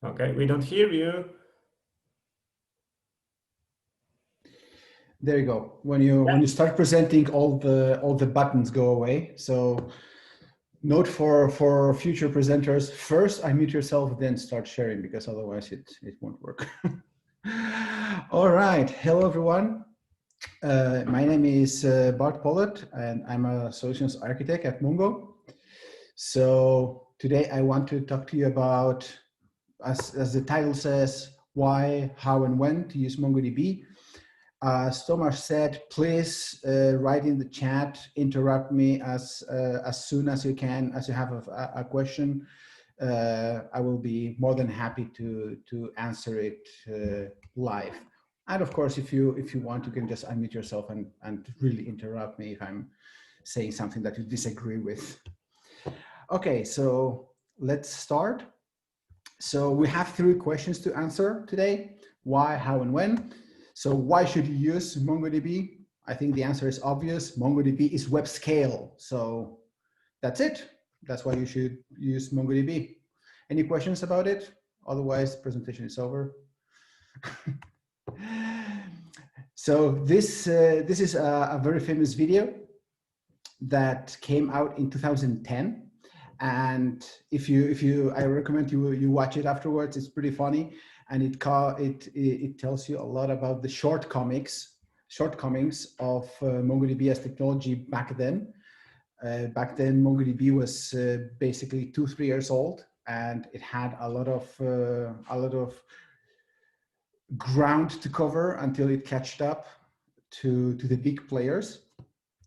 Okay, we don't hear you. There you go. When you start presenting, all the buttons go away. So note for future presenters: first unmute yourself, then start sharing, because otherwise it won't work. All right. Hello, everyone. My name is Bart Pollard, and I'm a solutions architect at Mongo. So today I want to talk to you about, as the title says, why, how, and when to use MongoDB. As Thomas said, please write in the chat, interrupt me as soon as you can, as you have a question. I will be more than happy to answer it live. And of course, if you want, you can just unmute yourself and really interrupt me if I'm saying something that you disagree with. Okay, so let's start. So we have 3 questions to answer today: why, how, and when. So why should you use MongoDB? I think the answer is obvious. MongoDB is web scale. So that's it. That's why you should use MongoDB. Any questions about it? Otherwise, the presentation is over. So this is a very famous video that came out in 2010. And I recommend you watch it afterwards. It's pretty funny, and it tells you a lot about the shortcomings of MongoDB as technology back then. Back then, MongoDB was basically 2-3 years old, and it had a lot of ground to cover until it catched up to the big players.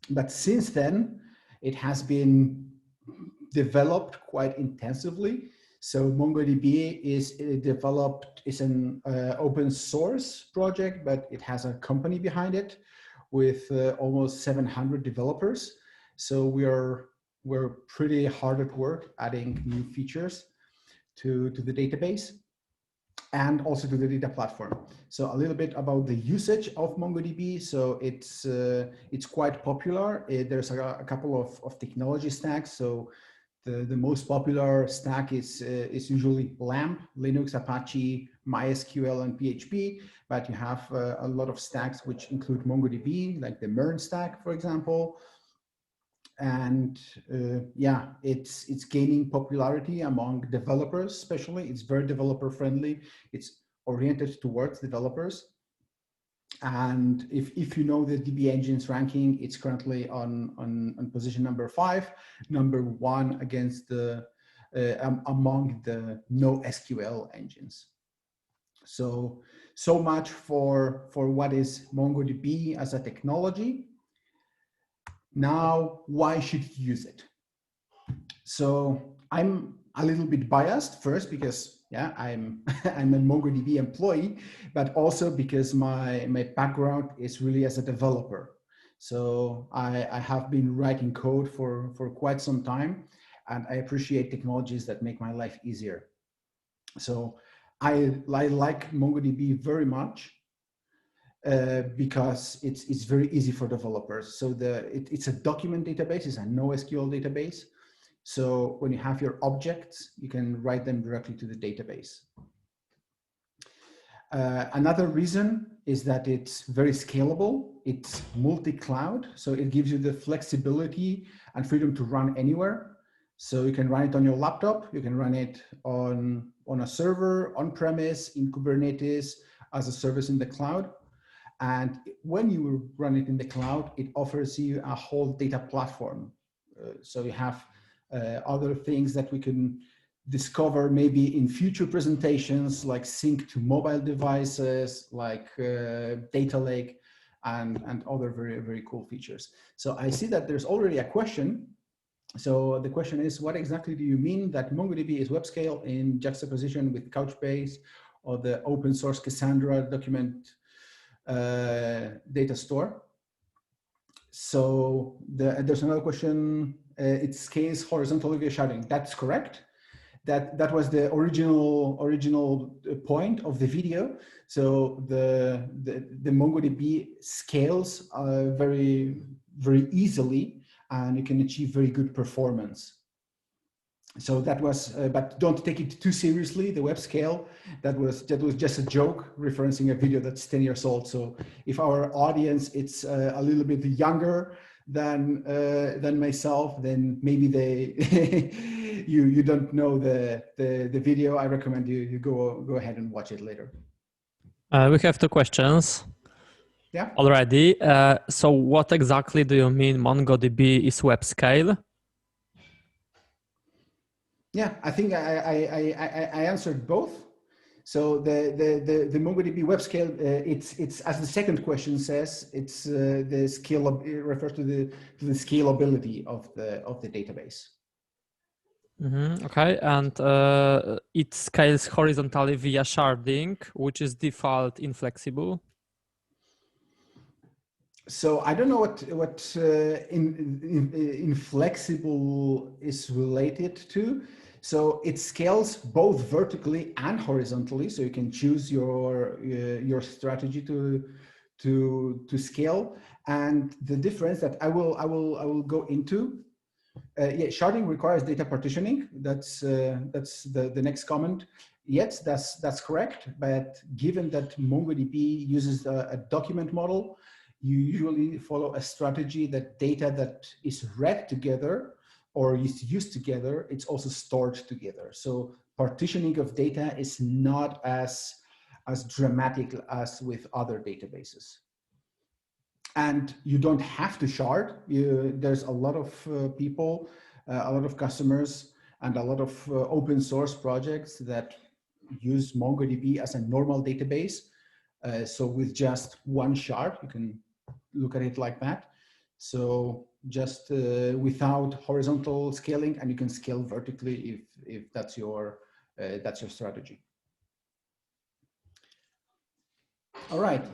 But since then, it has been developed quite intensively. So MongoDB is an open source project, but it has a company behind it with almost 700 developers. So we're pretty hard at work adding new features to the database and also to the data platform. So a little bit about the usage of MongoDB. So it's quite popular. There's a couple of technology stacks. So the most popular stack is usually LAMP, Linux, Apache, MySQL, and PHP. But you have a lot of stacks which include MongoDB, like the MERN stack, for example. And yeah, it's gaining popularity among developers, especially. It's very developer friendly. It's oriented towards developers. And if you know the DB Engines ranking, it's currently on position number 5, number 1 against the among the NoSQL engines. So much for what is MongoDB as a technology. Now, why should you use it? So I'm a little bit biased, first because yeah, I'm a MongoDB employee, but also because my background is really as a developer. So I have been writing code for quite some time, and I appreciate technologies that make my life easier. So I like MongoDB very much. Because it's very easy for developers. So it's a document database, it's a NoSQL database. So when you have your objects, you can write them directly to the database. Another reason is that it's very scalable. It's multi-cloud, so it gives you the flexibility and freedom to run anywhere. So you can run it on your laptop, you can run it on a server, on-premise, in Kubernetes, as a service in the cloud. And when you run it in the cloud, it offers you a whole data platform. So you have other things that we can discover maybe in future presentations, like sync to mobile devices, like data lake, and other very, very cool features. So I see that there's already a question. So the question is, what exactly do you mean that MongoDB is web scale in juxtaposition with Couchbase or the open source Cassandra document data store? So there's another question. It scales horizontally via sharding. That's correct. That was the original point of the video. So the MongoDB scales very, very easily, and you can achieve very good performance. So that was, but don't take it too seriously. The web scale, that was just a joke referencing a video that's 10 years old. So if our audience it's a little bit younger than myself, then maybe they you don't know the video. I recommend you go ahead and watch it later. We have two questions. Yeah. Already. So what exactly do you mean MongoDB is web scale? Yeah, I think I answered both. So the MongoDB web scale, it's as the second question says, it's the scale of, it refers to the scalability of the database. Okay, and it scales horizontally via sharding, which is default inflexible. So I don't know what inflexible is related to. So it scales both vertically and horizontally. So you can choose your strategy to scale. And the difference that I will go into. Yeah, sharding requires data partitioning. That's the next comment. Yes, that's correct. But given that MongoDB uses a document model, you usually follow a strategy that data that is read together or is used together, it's also stored together. So partitioning of data is not as dramatic as with other databases. And you don't have to shard. There's a lot of people, a lot of customers, and a lot of open source projects that use MongoDB as a normal database. So with just one shard, you can look at it like that. So just without horizontal scaling, and you can scale vertically if that's your strategy. All right.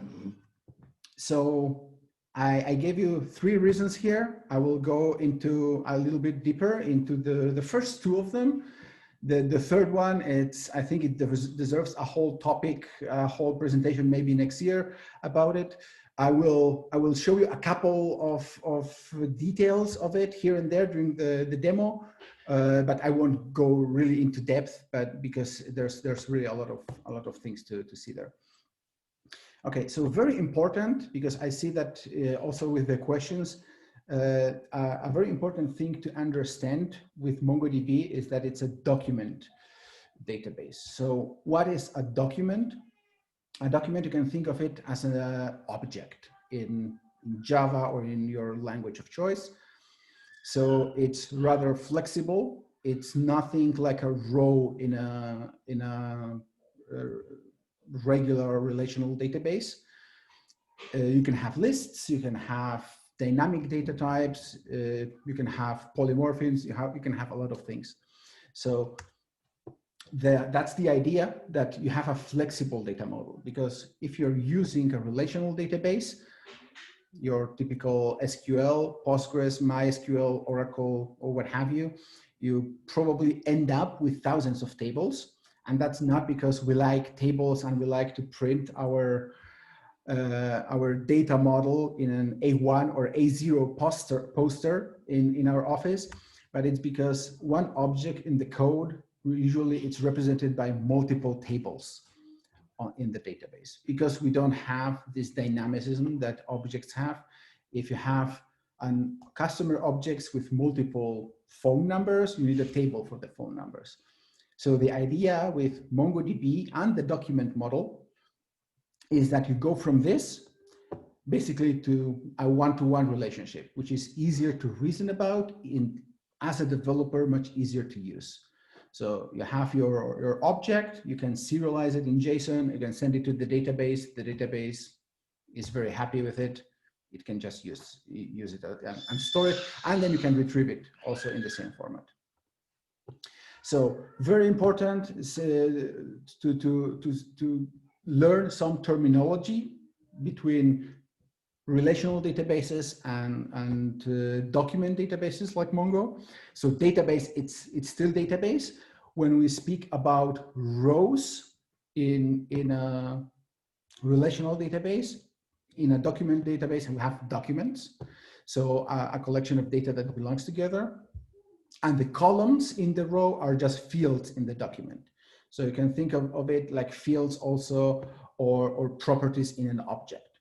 So I gave you 3 reasons here. I will go into a little bit deeper into the first 2 of them. The third one, I think it deserves a whole topic, a whole presentation, maybe next year about it. I will show you a couple of details of it here and there during the demo, but I won't go really into depth, but because there's really a lot of things to see there. Okay, so very important, because I see that also with the questions, a very important thing to understand with MongoDB is that it's a document database. So what is a document? A document, you can think of it as an object in Java or in your language of choice. So it's rather flexible. It's nothing like a row in a regular relational database. You can have lists, you can have dynamic data types, you can have polymorphisms, you can have a lot of things. So that's the idea, that you have a flexible data model, because if you're using a relational database, your typical SQL, Postgres, MySQL, Oracle, or what have you, you probably end up with thousands of tables. And that's not because we like tables and we like to print our data model in an A1 or A0 poster in our office, but it's because one object in the code, usually it's represented by multiple tables in the database, because we don't have this dynamicism that objects have. If you have customer objects with multiple phone numbers, you need a table for the phone numbers. So the idea with MongoDB and the document model is that you go from this basically to a one-to-one relationship, which is easier to reason about, as a developer, much easier to use. So you have your object, you can serialize it in JSON, you can send it to the database is very happy with it. It can just use it and store it, and then you can retrieve it also in the same format. So very important to learn some terminology between relational databases and document databases like Mongo. So database, it's still database. When we speak about rows in a relational database, in a document database, we have documents. So a collection of data that belongs together. And the columns in the row are just fields in the document. So you can think of it like fields also, or properties in an object.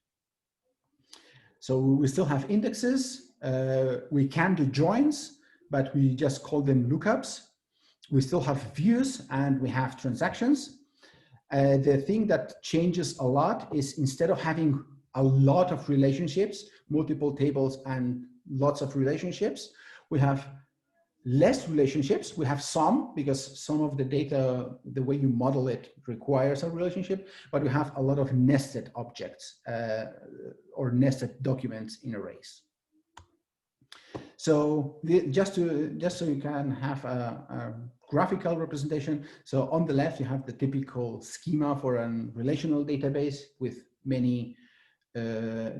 So we still have indexes. We can do joins, but we just call them lookups. We still have views and we have transactions. The thing that changes a lot is instead of having a lot of relationships, multiple tables and lots of relationships, we have less relationships. We have some, because some of the data, the way you model it requires a relationship, but we have a lot of nested objects or nested documents in arrays. So just so you can have a graphical representation. So on the left, you have the typical schema for a relational database with many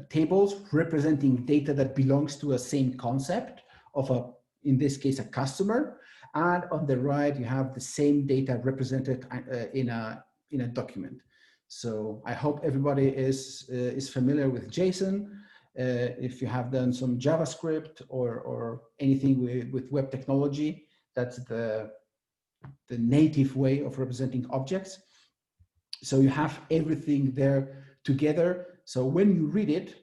tables representing data that belongs to a same concept of a, in this case, a customer. And on the right, you have the same data represented in a document. So I hope everybody is familiar with JSON. If you have done some JavaScript or anything with web technology, that's the native way of representing objects. So you have everything there together. So when you read it,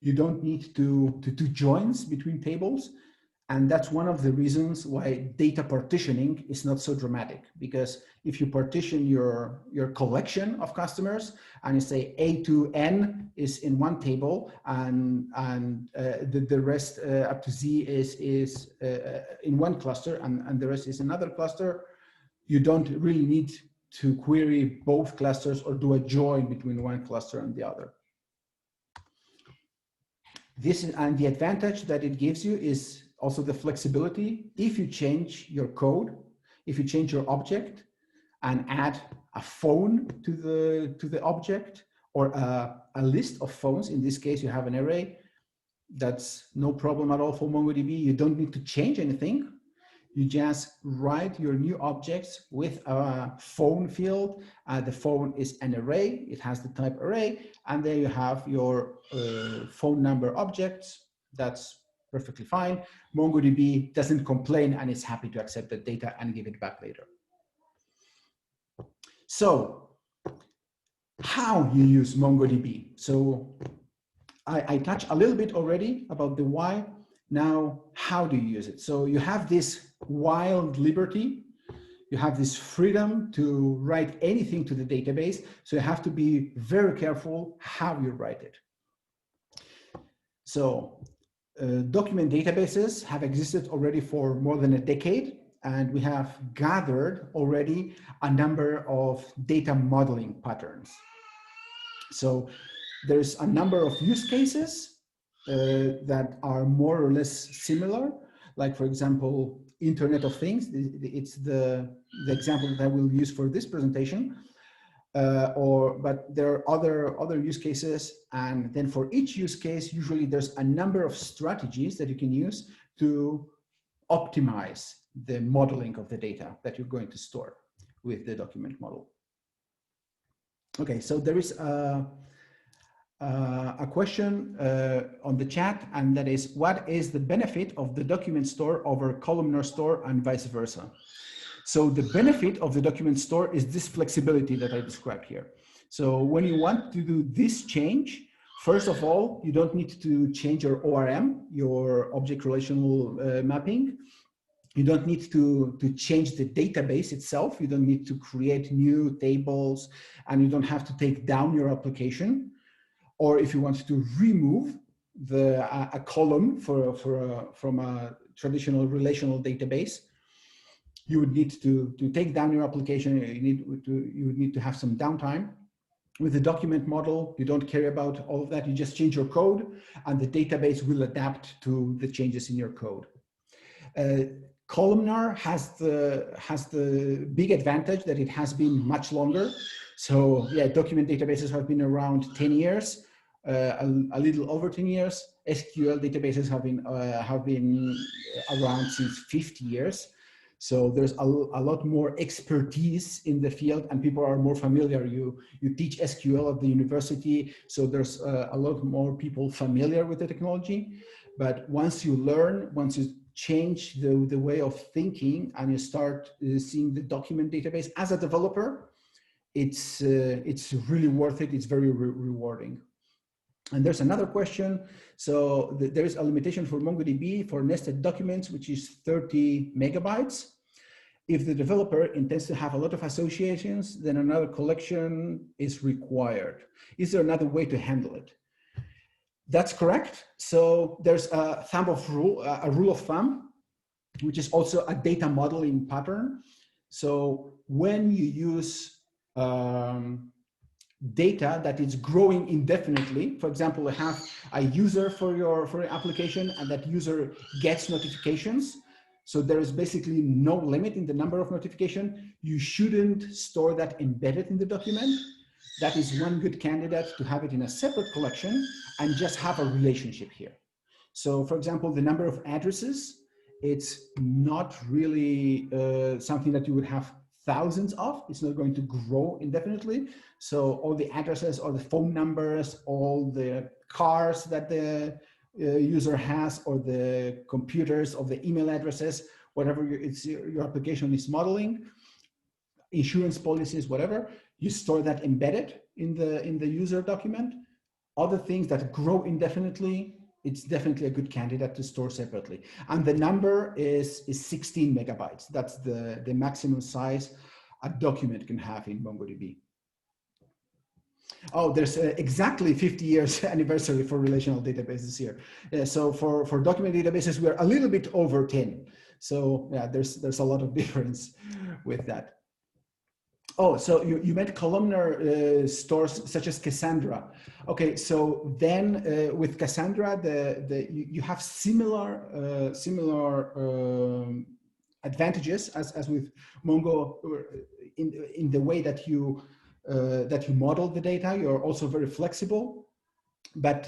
you don't need to do joins between tables. And that's one of the reasons why data partitioning is not so dramatic, because if you partition your collection of customers and you say A to N is in one table and the rest up to Z is in one cluster and the rest is another cluster, you don't really need to query both clusters or do a join between one cluster and the other. This is, and the advantage that it gives you is also the flexibility. If you change your code, if you change your object and add a phone to the object or a list of phones, in this case you have an array, that's no problem at all for MongoDB. You don't need to change anything. You just write your new objects with a phone field. The phone is an array. It has the type array. And there you have your phone number objects. That's perfectly fine. MongoDB doesn't complain and is happy to accept the data and give it back later. So how you use MongoDB. So I touched a little bit already about the why. Now, how do you use it? So you have this wild liberty. You have this freedom to write anything to the database. So you have to be very careful how you write it. So document databases have existed already for more than a decade, and we have gathered already a number of data modeling patterns. So there's a number of use cases that are more or less similar, like for example, Internet of Things. It's the example that I will use for this presentation. But there are other use cases, and then for each use case, usually there's a number of strategies that you can use to optimize the modeling of the data that you're going to store with the document model. Okay, so there is a question on the chat, and that is, what is the benefit of the document store over Columnar store and vice versa? So the benefit of the document store is this flexibility that I described here. So when you want to do this change, first of all, you don't need to change your ORM, your object relational mapping. You don't need to change the database itself. You don't need to create new tables, and you don't have to take down your application. Or if you want to remove a column from a traditional relational database, you would need to take down your application. You would need to have some downtime. With the document model, you don't care about all of that. You just change your code, and the database will adapt to the changes in your code. Columnar has the big advantage that it has been much longer. So yeah, document databases have been around 10 years, a little over 10 years. SQL databases have been around since 50 years. So there's a lot more expertise in the field, and people are more familiar. You teach SQL at the university, so there's a lot more people familiar with the technology. But once you learn, once you change the way of thinking and you start seeing the document database as a developer, it's really worth it. It's very rewarding. And there's another question. So there is a limitation for MongoDB for nested documents, which is 30 megabytes. If the developer intends to have a lot of associations, then another collection is required. Is there another way to handle it? That's correct. So there's a rule of thumb, which is also a data modeling pattern. So when you use data that is growing indefinitely, for example, you have a user for your application and that user gets notifications. So there is basically no limit in the number of notifications. You shouldn't store that embedded in the document. That is one good candidate to have it in a separate collection and just have a relationship here. So for example, the number of addresses, it's not really something that you would have thousands of. It's not going to grow indefinitely. So all the addresses, all the phone numbers, all the cars that the user has, or the computers, or the email addresses, whatever your application is modeling, insurance policies, whatever, you store that embedded in the user document. Other things that grow indefinitely, it's definitely a good candidate to store separately. And the number is 16 megabytes. That's the maximum size a document can have in MongoDB. Oh, there's exactly 50 years anniversary for relational databases here. So for document databases, we're a little bit over 10. So yeah, there's a lot of difference with that. Oh, so you meant columnar stores such as Cassandra. Okay, so then with Cassandra, you have similar advantages as with Mongo in the way that you model the data. You're also very flexible. But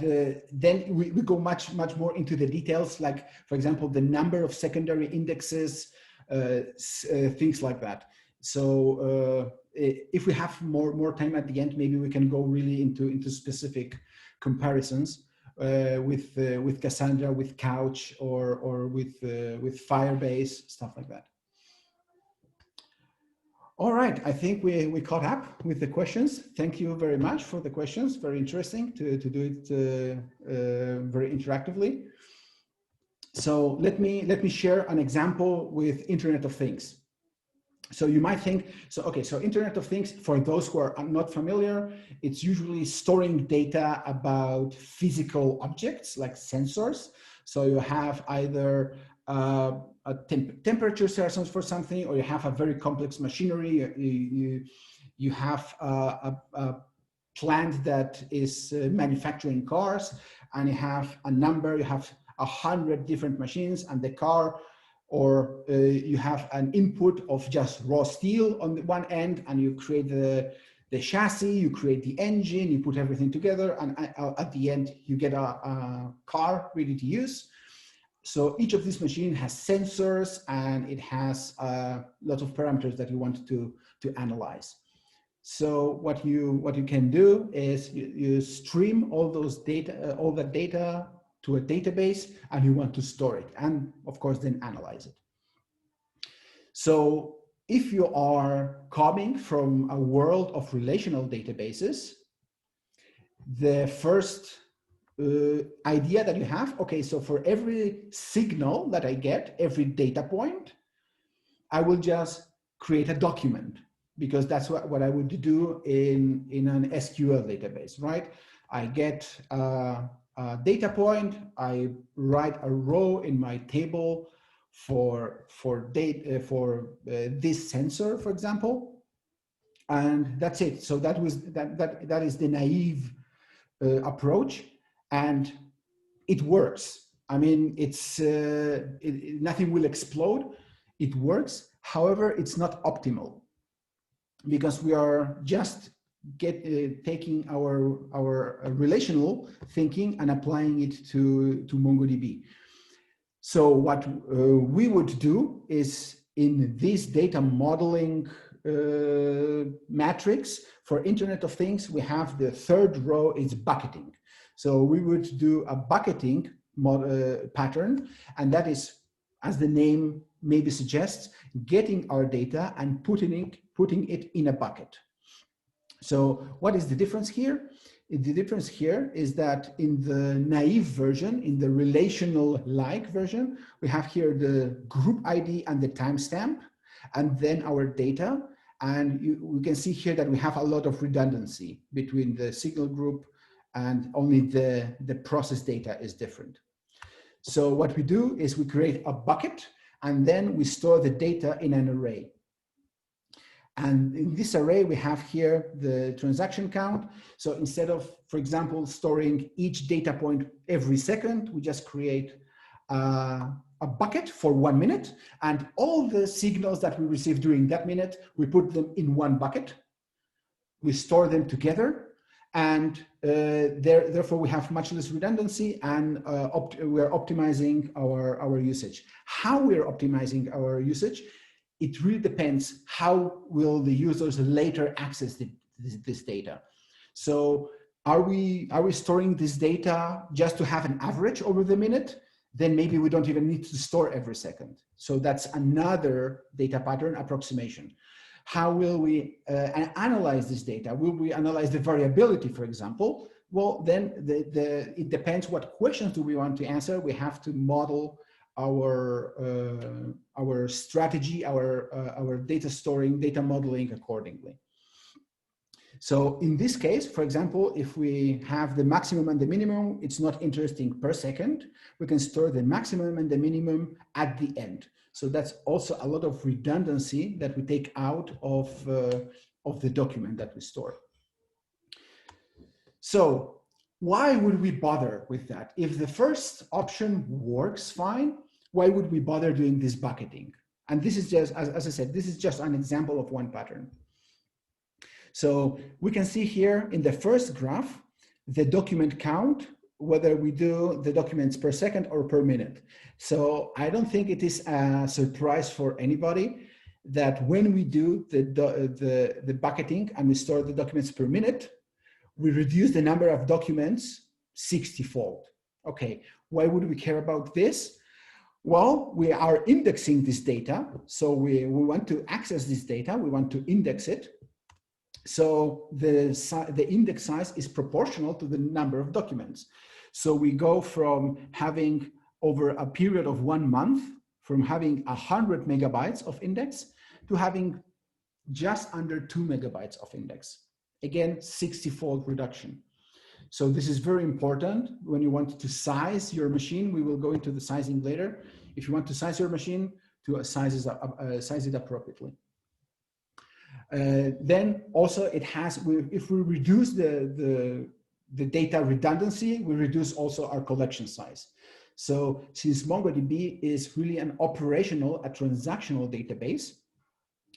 then we go much more into the details, like, for example, the number of secondary indexes, things like that. So if we have more time at the end, maybe we can go really into specific comparisons with Cassandra, with Couch, or with Firebase, stuff like that. All right, I think we caught up with the questions. Thank you very much for the questions. Very interesting to do it very interactively. So let me share an example with Internet of Things. So you might think, so Internet of Things, for those who are not familiar, it's usually storing data about physical objects like sensors. So you have either a temperature sensors for something, or you have a very complex machinery. You have a plant that is manufacturing cars, and you have a number, you have 100 different machines, and the car, or you have an input of just raw steel on the one end, and you create the chassis, you create the engine, you put everything together, and at the end you get a car ready to use. So each of these machines has sensors, and it has lots of parameters that you want to analyze. So what you can do is you stream all those data, all that data to a database, and you want to store it, and of course then analyze it. So if you are coming from a world of relational databases, the first idea that you have, okay, so for every signal that I get, every data point, I will just create a document, because that's what I would do in an SQL database, right? I get a data point, I write a row in my table for this sensor, for example, and that's it. So that is the naive approach, and it works. I mean, nothing will explode. It works. However, it's not optimal, because we are just taking our relational thinking and applying it to MongoDB. So what we would do is, in this data modeling matrix for Internet of Things, we have the third row is bucketing. So we would do a bucketing pattern, and that is as the name maybe suggests, getting our data and putting it in a bucket. So what is the difference here? The difference here is that in the naive version, in the relational-like version, we have here the group ID and the timestamp, and then our data. And we can see here that we have a lot of redundancy between the signal group, and only the process data is different. So what we do is we create a bucket, and then we store the data in an array. And in this array, we have here the transaction count. So instead of, for example, storing each data point every second, we just create a bucket for 1 minute, and all the signals that we receive during that minute, we put them in one bucket. We store them together, and therefore we have much less redundancy, and we're optimizing our usage. How we're optimizing our usage, it really depends how will the users later access this data. So are we storing this data just to have an average over the minute? Then maybe we don't even need to store every second. So that's another data pattern approximation. How will we analyze this data? Will we analyze the variability, for example? Well, then it depends what questions do we want to answer. We have to model our strategy, our data storing, data modeling accordingly. So in this case, for example, if we have the maximum and the minimum, it's not interesting per second. We can store the maximum and the minimum at the end. So that's also a lot of redundancy that we take out of the document that we store. So why would we bother with that? If the first option works fine, why would we bother doing this bucketing? And this is just, as I said, this is just an example of one pattern. So we can see here in the first graph, the document count, whether we do the documents per second or per minute. So I don't think it is a surprise for anybody that when we do the bucketing and we store the documents per minute, we reduce the number of documents 60-fold. Okay, why would we care about this? Well, we are indexing this data. So we want to access this data. We want to index it. So the index size is proportional to the number of documents. So we go from having over a period of 1 month, from having 100 megabytes of index to having just under 2 megabytes of index. Again, 60-fold reduction. So this is very important when you want to size your machine. We will go into the sizing later. If you want to size your machine, to size it appropriately. Then also it has, if we reduce the data redundancy, we reduce also our collection size. So since MongoDB is really a transactional database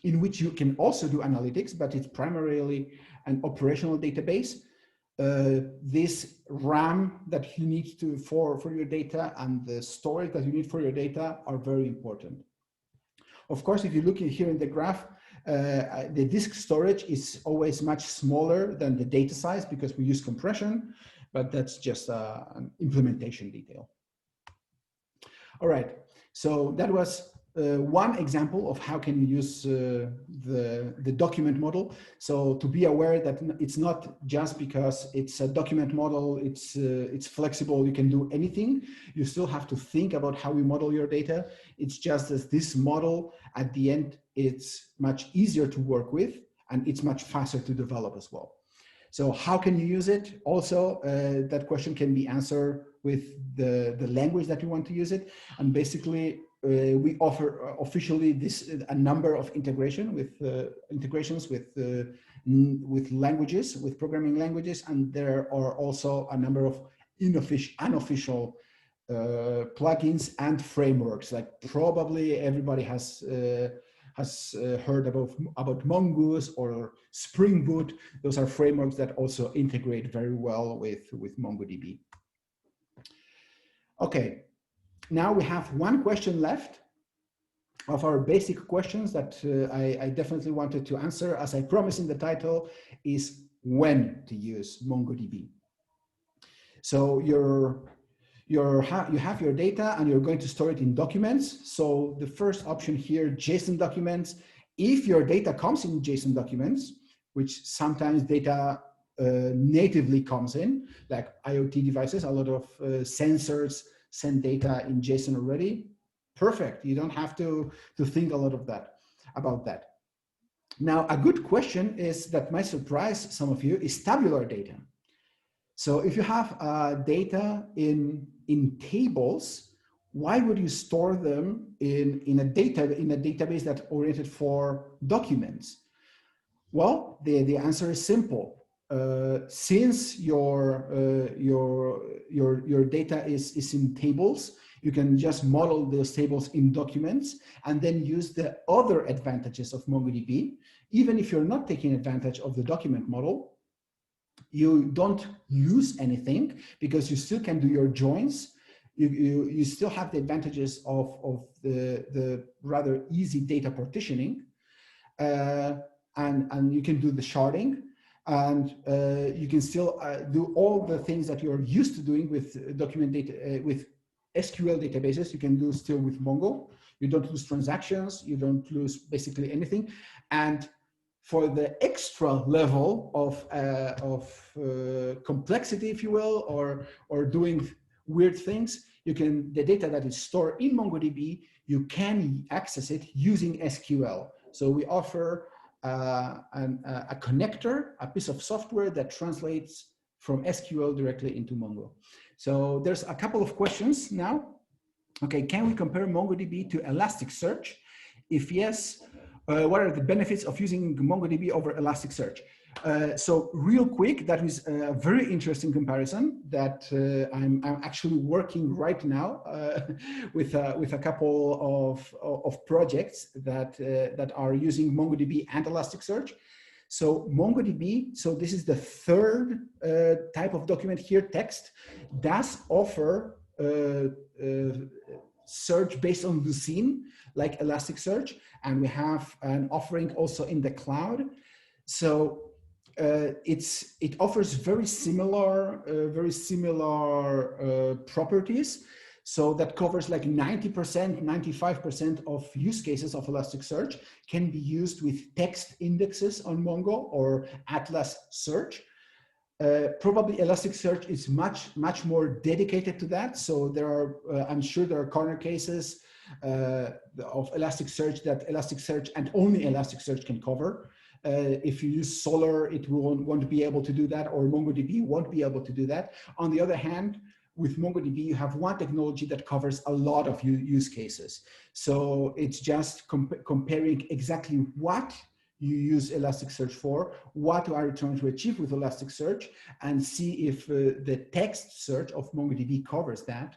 in which you can also do analytics, but it's primarily an operational database, this RAM that you need for your data and the storage that you need for your data are very important. Of course, if you look here in the graph, the disk storage is always much smaller than the data size because we use compression, but that's just an implementation detail. All right, so that was one example of how can you use the document model. So to be aware that it's not just because it's a document model, it's flexible, you can do anything. You still have to think about how you model your data. It's just that this model at the end, it's much easier to work with and it's much faster to develop as well. So how can you use it? Also, that question can be answered with the language that you want to use it. And basically, we offer officially a number of integrations with languages, with programming languages, and there are also a number of unofficial plugins and frameworks. Like probably everybody has heard about Mongoose or Spring Boot. Those are frameworks that also integrate very well with MongoDB. Okay. Now we have one question left of our basic questions that I definitely wanted to answer, as I promised in the title, is when to use MongoDB. So you have your data and you're going to store it in documents. So the first option here, JSON documents. If your data comes in JSON documents, which sometimes data natively comes in, like IoT devices, a lot of sensors send data in JSON already. Perfect. You don't have to think a lot of about that. Now, a good question is that might surprise some of you is tabular data. So if you have data in tables, why would you store them in a database that's oriented for documents? Well, the answer is simple. Since your data is in tables, you can just model those tables in documents and then use the other advantages of MongoDB. Even if you're not taking advantage of the document model, you don't lose anything because you still can do your joins. You still have the advantages of the rather easy data partitioning. And you can do the sharding, and you can still do all the things that you're used to doing with document data, with SQL databases. You can do still with Mongo. You don't lose transactions. You don't lose basically anything. And for the extra level of complexity, if you will, or doing weird things, you can, the data that is stored in MongoDB, you can access it using SQL. So we offer a connector, a piece of software that translates from SQL directly into Mongo. So there's a couple of questions now. Okay, can we compare MongoDB to Elasticsearch? If yes, what are the benefits of using MongoDB over Elasticsearch? So real quick, that is a very interesting comparison that I'm actually working right now with a couple of projects that are using MongoDB and Elasticsearch. So MongoDB, so this is the third type of document here, text, does offer search based on Lucene, like Elasticsearch, and we have an offering also in the cloud. So it offers very similar properties. So that covers like 90%, 95% of use cases of Elasticsearch can be used with text indexes on Mongo or Atlas Search. Probably Elasticsearch is much more dedicated to that. So there are, I'm sure there are corner cases of Elasticsearch that Elasticsearch and only Elasticsearch can cover. If you use Solr, it won't be able to do that, or MongoDB won't be able to do that. On the other hand, with MongoDB, you have one technology that covers a lot of use cases. So it's just comparing exactly what you use Elasticsearch for, what are you trying to achieve with Elasticsearch, and see if the text search of MongoDB covers that.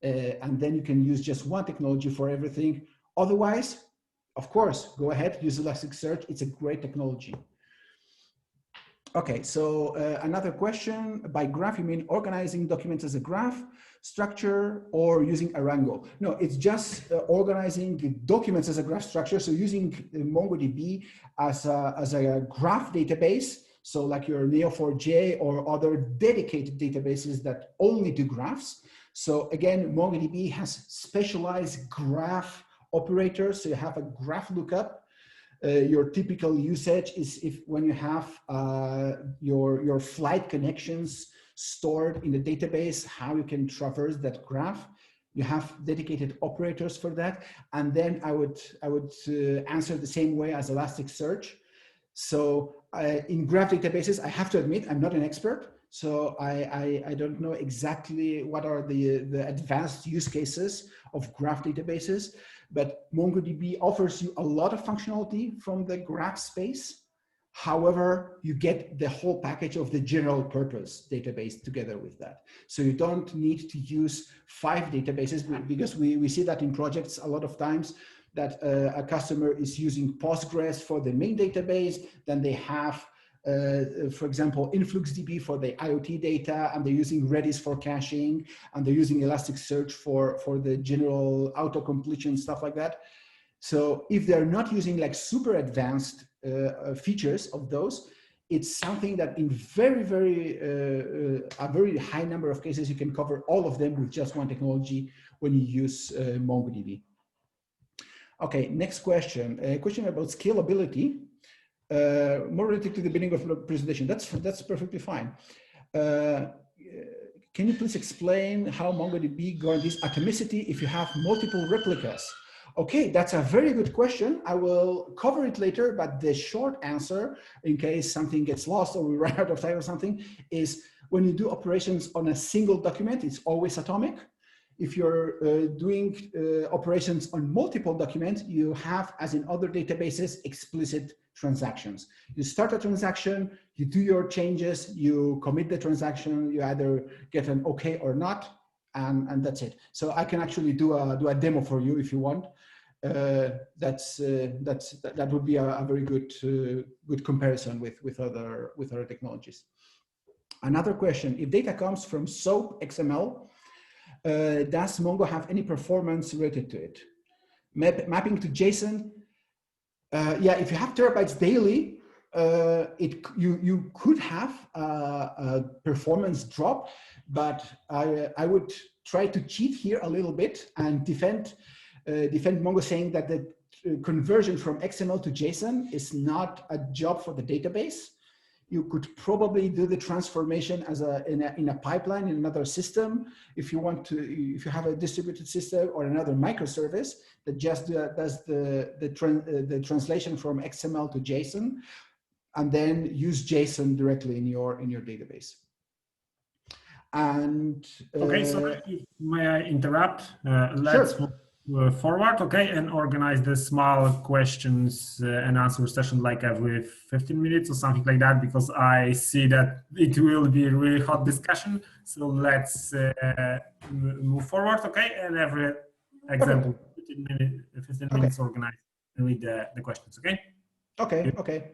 And then you can use just one technology for everything. Otherwise, of course, go ahead, use Elasticsearch. It's a great technology. Okay, so another question, by graph, you mean organizing documents as a graph structure or using Arango? No, it's just organizing the documents as a graph structure. So using MongoDB as a graph database, so like your Neo4j or other dedicated databases that only do graphs. So again, MongoDB has specialized graph operators. So you have a graph lookup. Your typical usage is when you have your flight connections stored in the database, how you can traverse that graph. You have dedicated operators for that. And then I would answer the same way as Elasticsearch. So in graph databases, I have to admit, I'm not an expert. So I don't know exactly what are the advanced use cases of graph databases, but MongoDB offers you a lot of functionality from the graph space. However, you get the whole package of the general purpose database together with that. So you don't need to use 5 databases, because we see that in projects a lot of times that a customer is using Postgres for the main database, then they have for example, InfluxDB for the IoT data, and they're using Redis for caching, and they're using Elasticsearch for the general auto-completion, stuff like that. So if they're not using like super advanced features of those, it's something that in a very high number of cases, you can cover all of them with just one technology when you use MongoDB. Okay, next question. A question about scalability, more related to the beginning of the presentation. That's perfectly fine. Can you please explain how MongoDB guarantees atomicity if you have multiple replicas? Okay, that's a very good question. I will cover it later, but the short answer, in case something gets lost or we run out of time or something, is when you do operations on a single document, it's always atomic. If you're doing operations on multiple documents, you have, as in other databases, explicit transactions. You start a transaction, you do your changes, you commit the transaction, you either get an okay or not, and that's it. So I can actually do a demo for you if you want. That would be a very good comparison with other technologies. Another question: if data comes from SOAP XML, does Mongo have any performance related to it? Mapping to JSON. Yeah, if you have terabytes daily, you could have a performance drop, but I would try to cheat here a little bit and defend Mongo, saying that the conversion from XML to JSON is not a job for the database. You could probably do the transformation as in a pipeline in another system if you want to. If you have a distributed system or another microservice that just does the translation from XML to JSON, and then use JSON directly in your database. And okay, so may I interrupt? Let's sure. move forward, okay, and organize the small questions and answer session like every 15 minutes or something like that, because I see that it will be a really hot discussion. So let's move forward, okay, and every example, 15 minutes organized with the questions, okay? Okay.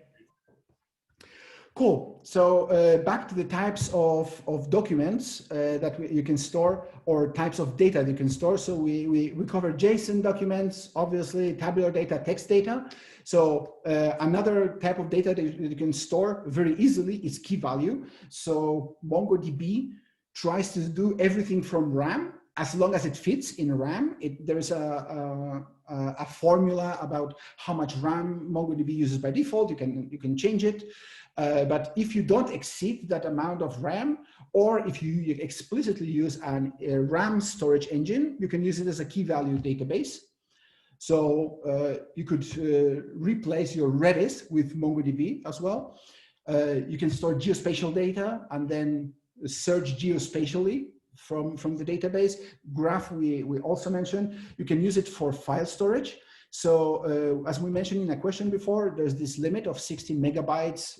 Cool. So back to the types of documents that you can store, or types of data that you can store. So we cover JSON documents, obviously, tabular data, text data. So another type of data that you can store very easily is key value. So MongoDB tries to do everything from RAM as long as it fits in RAM. There's a formula about how much RAM MongoDB uses by default. You can change it. But if you don't exceed that amount of RAM, or if you explicitly use a RAM storage engine, you can use it as a key value database. So you could replace your Redis with MongoDB as well. You can store geospatial data and then search geospatially from the database. Graph, we also mentioned. You can use it for file storage. So as we mentioned in a question before, there's this limit of 60 megabytes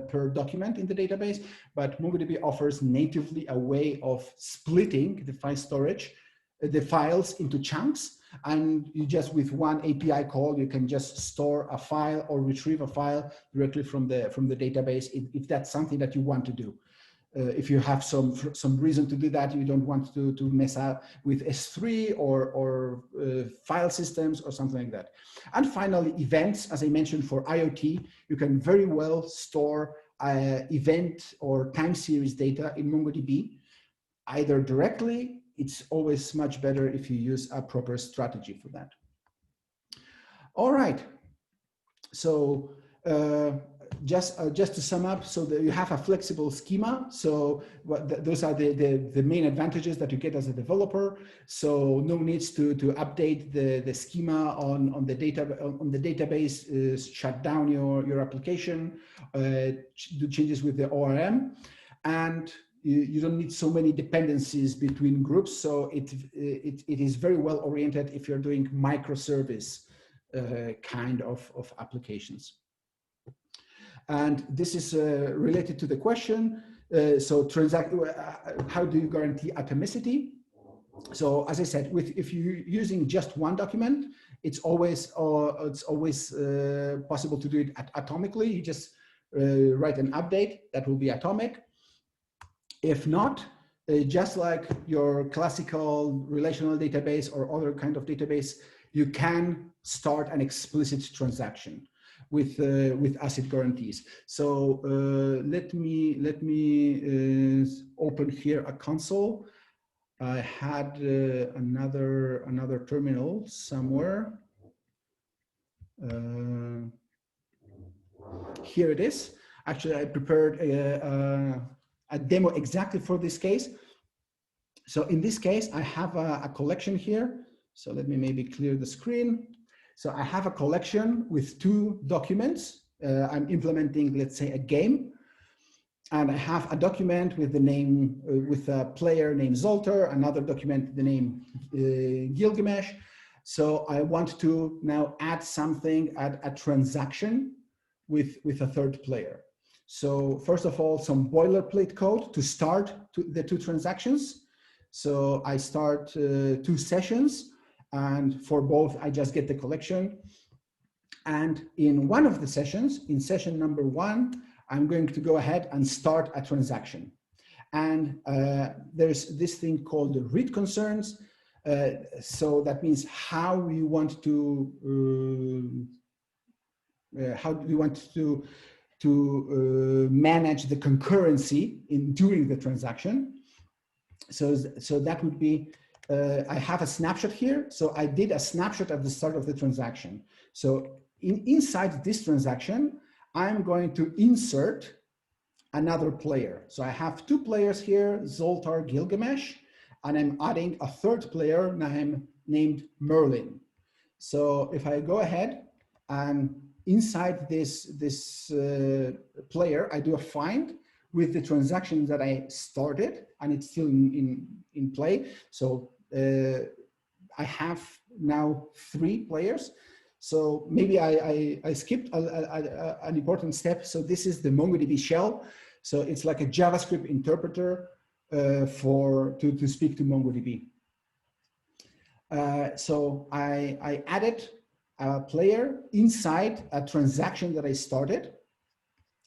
per document in the database, but MongoDB offers natively a way of splitting the file storage, the files into chunks, and you just, with one API call, you can just store a file or retrieve a file directly from the database if that's something that you want to do. If you have some reason to do that, you don't want to mess up with S3 or file systems or something like that. And finally, events, as I mentioned, for IoT, you can very well store event or time series data in MongoDB, either directly. It's always much better if you use a proper strategy for that. All right. So just to sum up, so that you have a flexible schema. So those are the main advantages that you get as a developer. So no needs to update the schema on the database, shut down your application, do changes with the ORM, and you don't need so many dependencies between groups. So it is very well oriented if you're doing microservice kind of applications. And this is related to the question. How do you guarantee atomicity? So as I said, if you're using just one document, it's always possible to do it atomically. You just write an update that will be atomic. If not, just like your classical relational database or other kind of database, you can start an explicit transaction. with asset guarantees. So let me open here a console. I had another terminal somewhere. Here it is. Actually, I prepared a demo exactly for this case. So in this case, I have a collection here. So let me maybe clear the screen. So I have a collection with 2 documents. I'm implementing, let's say, a game. And I have a document with the name, with a player named Zoltar, another document, the name Gilgamesh. So I want to now add something, add a transaction with a third player. So first of all, some boilerplate code to start the 2 transactions. So I start 2 sessions, and for both, I just get the collection. And in one of the sessions, in session number 1, I'm going to go ahead and start a transaction. And there's this thing called the read concerns. So that means how we want to manage the concurrency during the transaction. So that would be, I have a snapshot here. So I did a snapshot at the start of the transaction. So inside this transaction, I'm going to insert another player. So I have 2 players here, Zoltar, Gilgamesh, and I'm adding a third player named Merlin. So if I go ahead and inside this player, I do a find with the transaction that I started, and it's still in play. So I have now 3 players. So maybe I skipped an important step. So this is the MongoDB Shell. So it's like a JavaScript interpreter to speak to MongoDB. So I added a player inside a transaction that I started.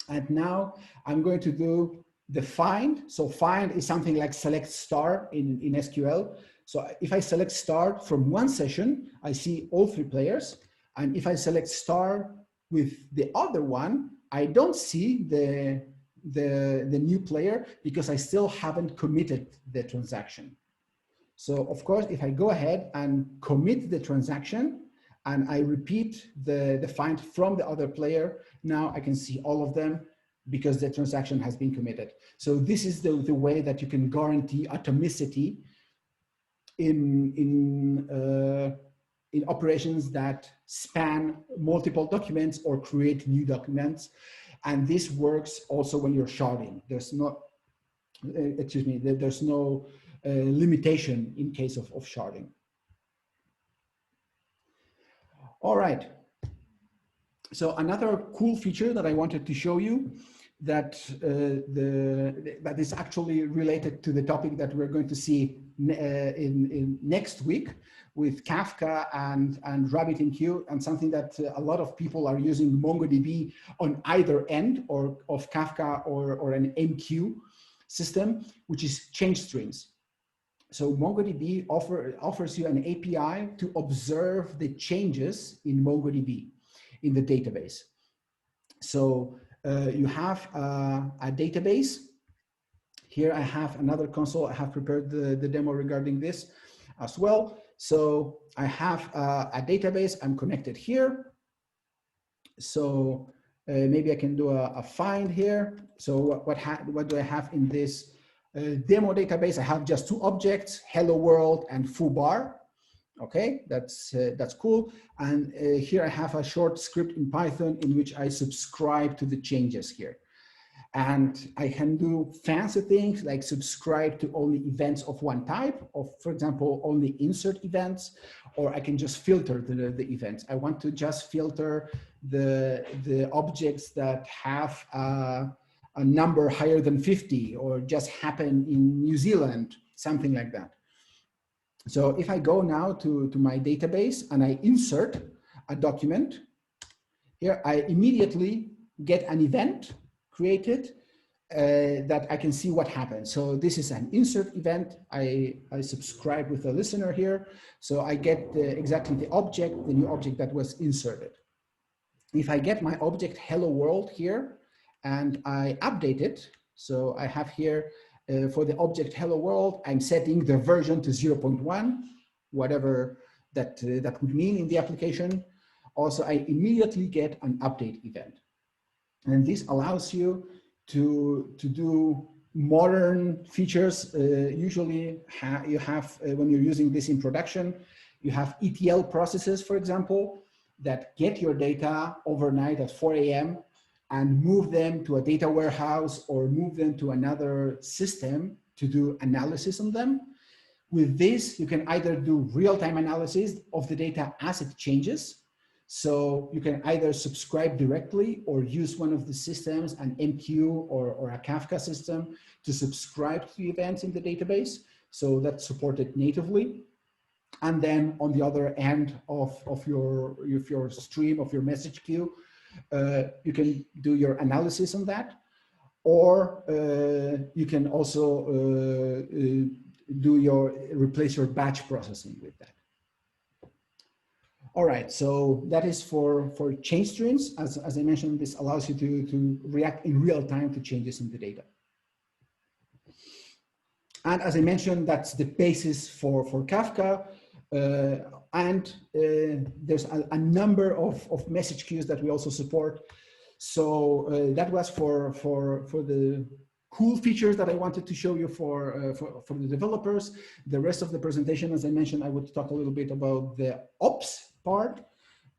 And now I'm going to do the find. So find is something like select star in SQL. So if I select star from one session, I see all 3 players. And if I select star with the other one, I don't see the new player because I still haven't committed the transaction. So of course, if I go ahead and commit the transaction and I repeat the find from the other player, now I can see all of them because the transaction has been committed. So this is the way that you can guarantee atomicity in operations that span multiple documents or create new documents. And this works also when you're sharding. There's no, there's no limitation in case of sharding. All right. So another cool feature that I wanted to show you that that is actually related to the topic that we're going to see in next week with Kafka and RabbitMQ, and something that a lot of people are using MongoDB on either end or of Kafka or an MQ system, which is change strings. So MongoDB offers you an API to observe the changes in MongoDB in the database. So you have a database. Here I have another console. I have prepared the demo regarding this as well. So I have a database. I'm connected here. So maybe I can do a find here. So what do I have in this demo database? I have just 2 objects, hello world and foobar. Okay, that's cool. And here I have a short script in Python in which I subscribe to the changes here. And I can do fancy things like subscribe to only events of one type, of, for example, only insert events, or I can just filter the events. I want to just filter the objects that have a number higher than 50 or just happen in New Zealand, something like that. So if I go now to my database and I insert a document, here I immediately get an event created that I can see what happened. So this is an insert event. I subscribe with the listener here. So I get exactly the object, the new object that was inserted. if I get my object hello world here and I update it, so I have here for the object hello world, I'm setting the version to 0.1, whatever that would mean in the application. Also, I immediately get an update event. And this allows you to do modern features. Usually you have, when you're using this in production, you have ETL processes, for example, that get your data overnight at 4 a.m. and move them to a data warehouse or move them to another system to do analysis on them. With this, you can either do real-time analysis of the data as it changes. So you can either subscribe directly or use one of the systems, an MQ or a Kafka system, to subscribe to the events in the database. So that's supported natively. And then on the other end of your stream, of your message queue, you can do your analysis on that. Or you can also replace your batch processing with that. All right, so that is for change streams. As I mentioned, this allows you to react in real time to changes in the data. And as I mentioned, that's the basis for Kafka. There's a number of message queues that we also support. So that was for the cool features that I wanted to show you for the developers. The rest of the presentation, as I mentioned, I would talk a little bit about the ops part,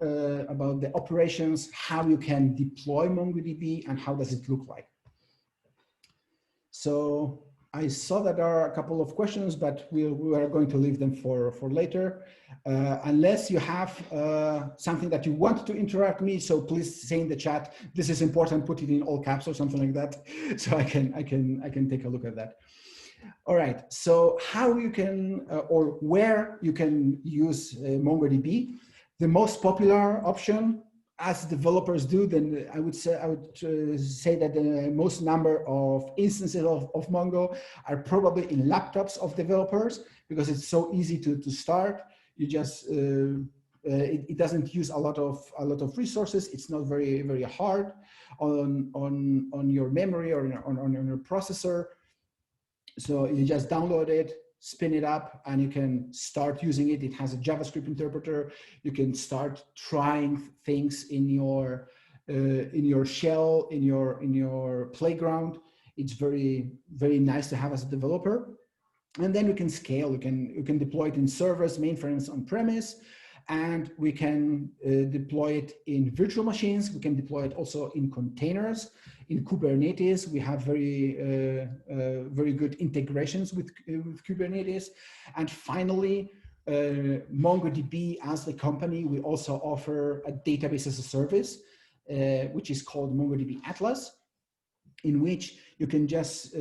about the operations, how you can deploy MongoDB and how does it look like. So I saw that there are a couple of questions, but we are going to leave them for later. Unless you have something that you want to interact with me, so please say in the chat, this is important, put it in all caps or something like that, so I can take a look at that. All right, so how you can, or where you can use MongoDB. The most popular option, as developers do, then I would say that the most number of instances of Mongo are probably in laptops of developers, because it's so easy to start. You just it doesn't use a lot of resources. It's not very hard on your memory or on your processor. So you just download it, spin it up, and you can start using it. It has a JavaScript interpreter. You can start trying things in your shell, in your playground. It's very nice to have as a developer. And then we can scale. You can deploy it in servers, mainframes on premise, and we can deploy it in virtual machines. We can deploy it also in containers. In Kubernetes, we have very good integrations with Kubernetes. And finally, MongoDB as the company, we also offer a database as a service, which is called MongoDB Atlas, in which you can just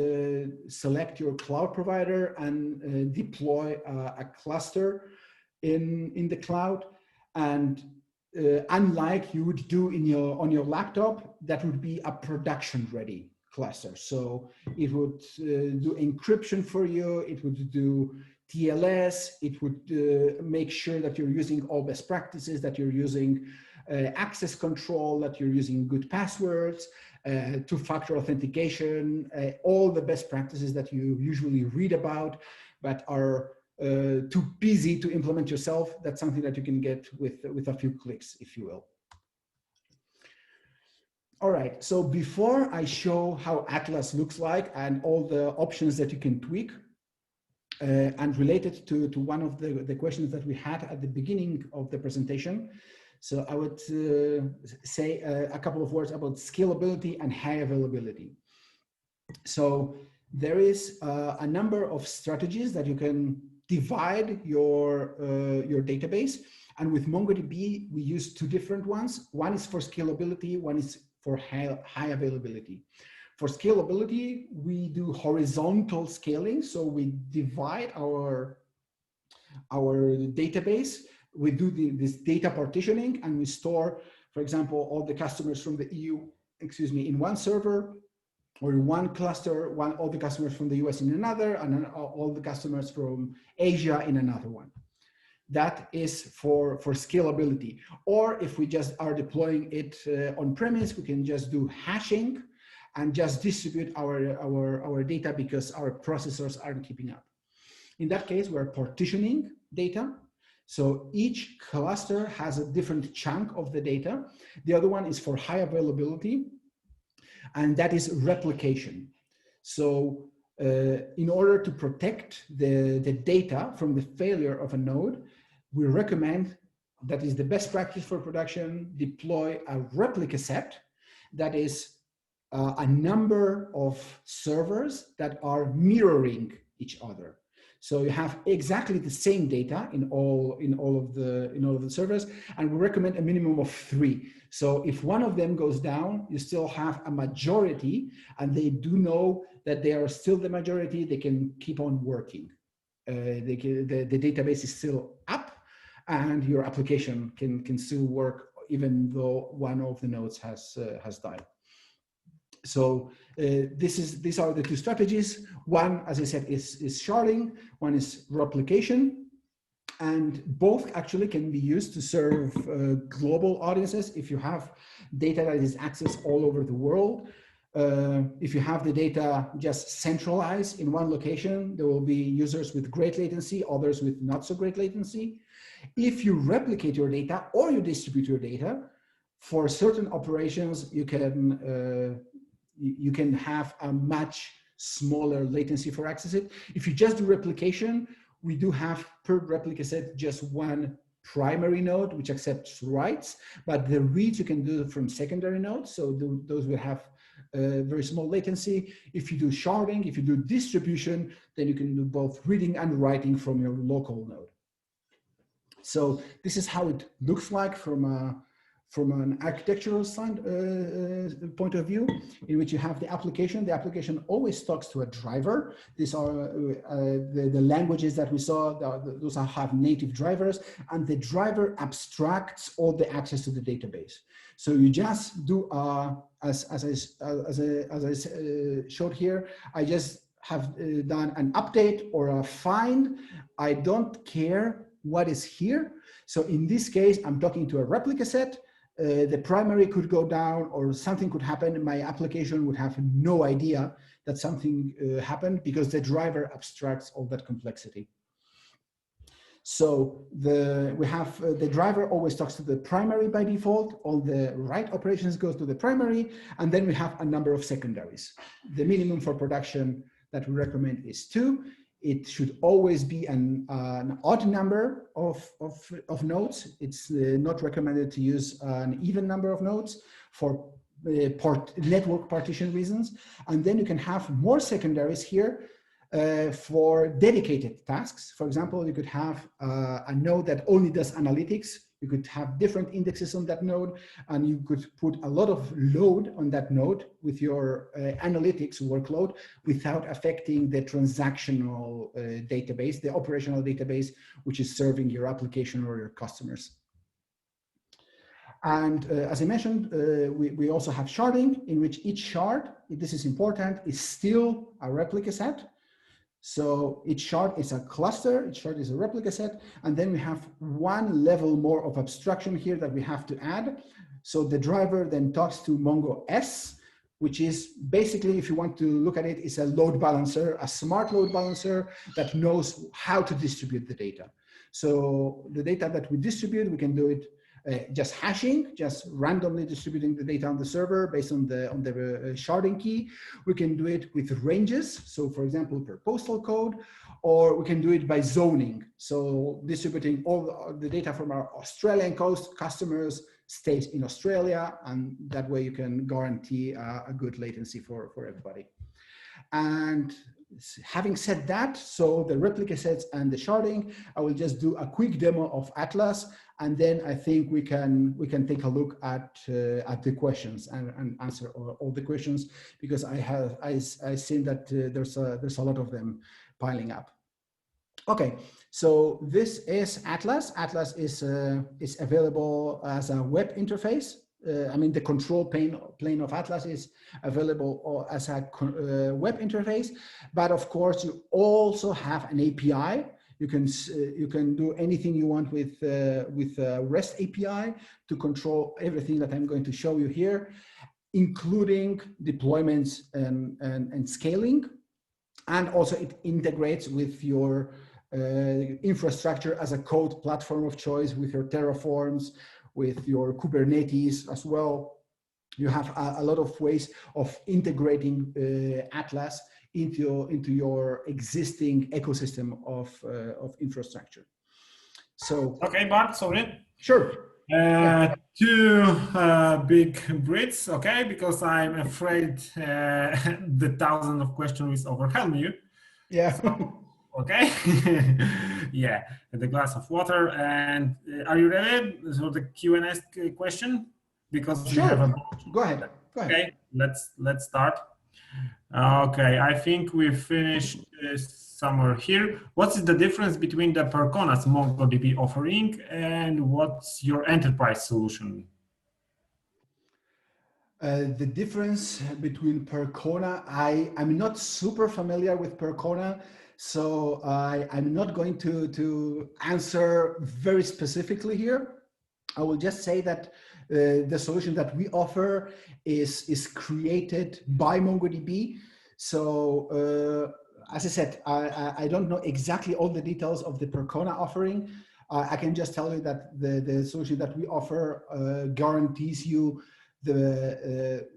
select your cloud provider and deploy a cluster in the cloud. And unlike you would do on your laptop, that would be a production ready cluster. So it would do encryption for you, it would do TLS, it would make sure that you're using all best practices, that you're using access control, that you're using good passwords, two-factor authentication, all the best practices that you usually read about, but are too busy to implement yourself. That's something that you can get with a few clicks, if you will. All right, so before I show how Atlas looks like and all the options that you can tweak, and related to one of the questions that we had at the beginning of the presentation, so I would say a couple of words about scalability and high availability. So there is a number of strategies that you can divide your database. And with MongoDB, we use two different ones. One is for scalability, one is for high availability. For scalability, we do horizontal scaling. So we divide our database. We do this data partitioning, and we store, for example, all the customers from the EU, in one server, or in one cluster, all the customers from the US in another, and then all the customers from Asia in another one. that is for scalability. Or if we just are deploying it on premise, we can just do hashing and just distribute our data because our processors aren't keeping up. In that case, we're partitioning data. So each cluster has a different chunk of the data. The other one is for high availability, and that is replication. So in order to protect the data from the failure of a node, we recommend, that is the best practice for production, deploy a replica set that is a number of servers that are mirroring each other. So you have exactly the same data in all of the servers, and we recommend a minimum of 3. So if one of them goes down, you still have a majority, and they do know that they are still the majority. They can keep on working. The database is still up, and your application can still work even though one of the nodes has died. So these are the two strategies. One, as I said, is sharding. One is replication, and both actually can be used to serve global audiences. If you have data that is accessed all over the world, if you have the data just centralized in one location, there will be users with great latency, others with not so great latency. If you replicate your data or you distribute your data, for certain operations, you can have a much smaller latency for access it. If you just do replication, we do have per replica set just one primary node which accepts writes, but the reads you can do from secondary nodes, so those will have very small latency. If you do sharding, if you do distribution, then you can do both reading and writing from your local node. So this is how it looks like from an architectural point of view, in which you have the application. The application always talks to a driver. These are the languages that we saw. Those have native drivers, and the driver abstracts all the access to the database. So you just do, as I showed here, I just have done an update or a find. I don't care what is here. So in this case, I'm talking to a replica set. The primary could go down or something could happen. My application would have no idea that something happened because the driver abstracts all that complexity. So we have the driver always talks to the primary by default. All the write operations goes to the primary, and then we have a number of secondaries. The minimum for production that we recommend is 2. It should always be an odd number of nodes. It's not recommended to use an even number of nodes for network partition reasons. And then you can have more secondaries here for dedicated tasks. For example, you could have a node that only does analytics. You could have different indexes on that node, and you could put a lot of load on that node with your analytics workload without affecting the transactional database, the operational database, which is serving your application or your customers. And as I mentioned, we also have sharding, in which each shard, this is important, is still a replica set. So each shard is a cluster, each shard is a replica set, and then we have one level more of abstraction here that we have to add. So the driver then talks to Mongo S, which is basically, if you want to look at it, is a load balancer, a smart load balancer that knows how to distribute the data. So the data that we distribute, we can do it just hashing, just randomly distributing the data on the server based on the sharding key. We can do it with ranges, so for example per postal code, or we can do it by zoning, so distributing all the data from our Australian coast customers stays in Australia, and that way you can guarantee a good latency for everybody. And having said that, so the replica sets and the sharding, I will just do a quick demo of Atlas, and then I think we can take a look at the questions and answer all the questions, because I've seen that there's a lot of them piling up. Okay, so this is Atlas. Atlas is available as a web interface. I mean, the control plane of Atlas is available as a web interface, but of course you also have an API. You can do anything you want with REST API to control everything that I'm going to show you here, including deployments and scaling. And also it integrates with your infrastructure as a code platform of choice, with your Terraforms, with your Kubernetes as well. You have a lot of ways of integrating Atlas into your existing ecosystem of infrastructure. So okay, Bart, sorry. Sure. Two big Brits, okay, because I'm afraid the thousand of questions will overwhelm you. Yeah. So, okay. Yeah, the glass of water. And are you ready for the Q&A question? Because sure. we have a. Go ahead. Go ahead. Okay, let's start. Okay, I think we finished somewhere here. What's the difference between the Percona's MongoDB offering and what's your enterprise solution? The difference between Percona, I'm not super familiar with Percona, so I'm not going to answer very specifically here. I will just say that the solution that we offer is created by MongoDB. So as I said, I don't know exactly all the details of the Percona offering. I can just tell you that the solution that we offer guarantees you the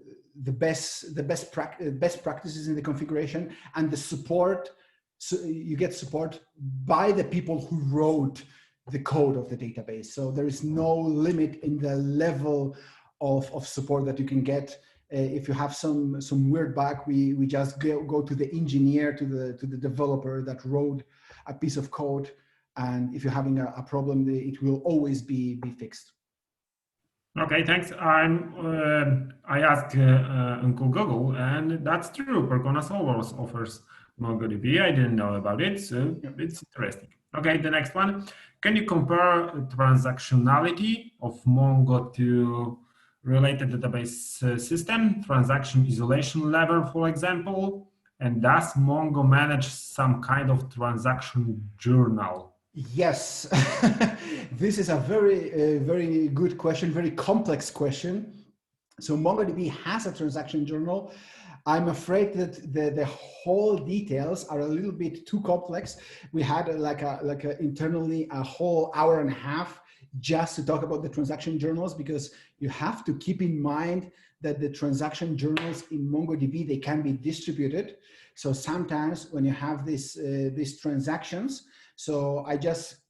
best practices in the configuration and the support. So you get support by the people who wrote the code of the database. So there is no limit in the level of support that you can get. If you have some weird bug, we just go to the engineer, to the developer that wrote a piece of code, and if you're having a problem, it will always be fixed. Okay, thanks. I asked Uncle Google, and that's true. Percona offers MongoDB. I didn't know about it, so it's interesting. Okay, the next one. Can you compare transactionality of Mongo to related database system, transaction isolation level, for example? And does Mongo manage some kind of transaction journal? Yes, this is a very good question, very complex question. So MongoDB has a transaction journal. I'm afraid that the whole details are a little bit too complex. We had internally a whole hour and a half just to talk about the transaction journals, because you have to keep in mind that the transaction journals in MongoDB, they can be distributed. So sometimes when you have these transactions, so I just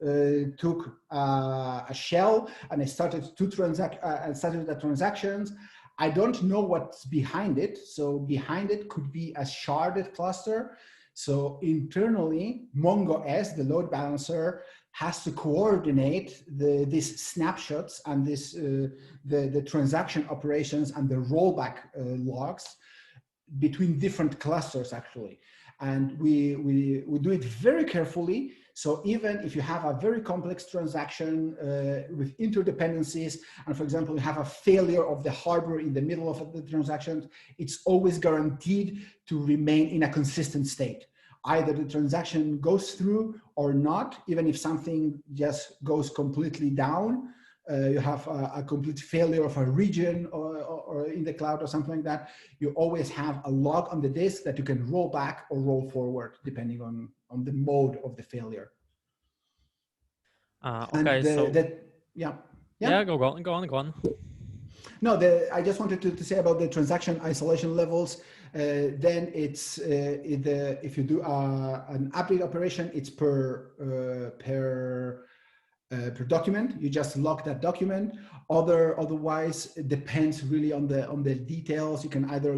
took a shell and I started the transactions. I don't know what's behind it. So behind it could be a sharded cluster. So internally, MongoS, the load balancer, has to coordinate these snapshots and the transaction operations and the rollback logs between different clusters, actually. And we do it very carefully. So even if you have a very complex transaction with interdependencies, and for example, you have a failure of the harbor in the middle of the transaction, it's always guaranteed to remain in a consistent state. Either the transaction goes through or not, even if something just goes completely down, you have a complete failure of a region or in the cloud or something like that, you always have a log on the disk that you can roll back or roll forward depending on the mode of the failure. Okay, go on. No, I just wanted to say about the transaction isolation levels. Then it's if you do an update operation, it's per document. You just lock that document. Otherwise, it depends really on the details. You can either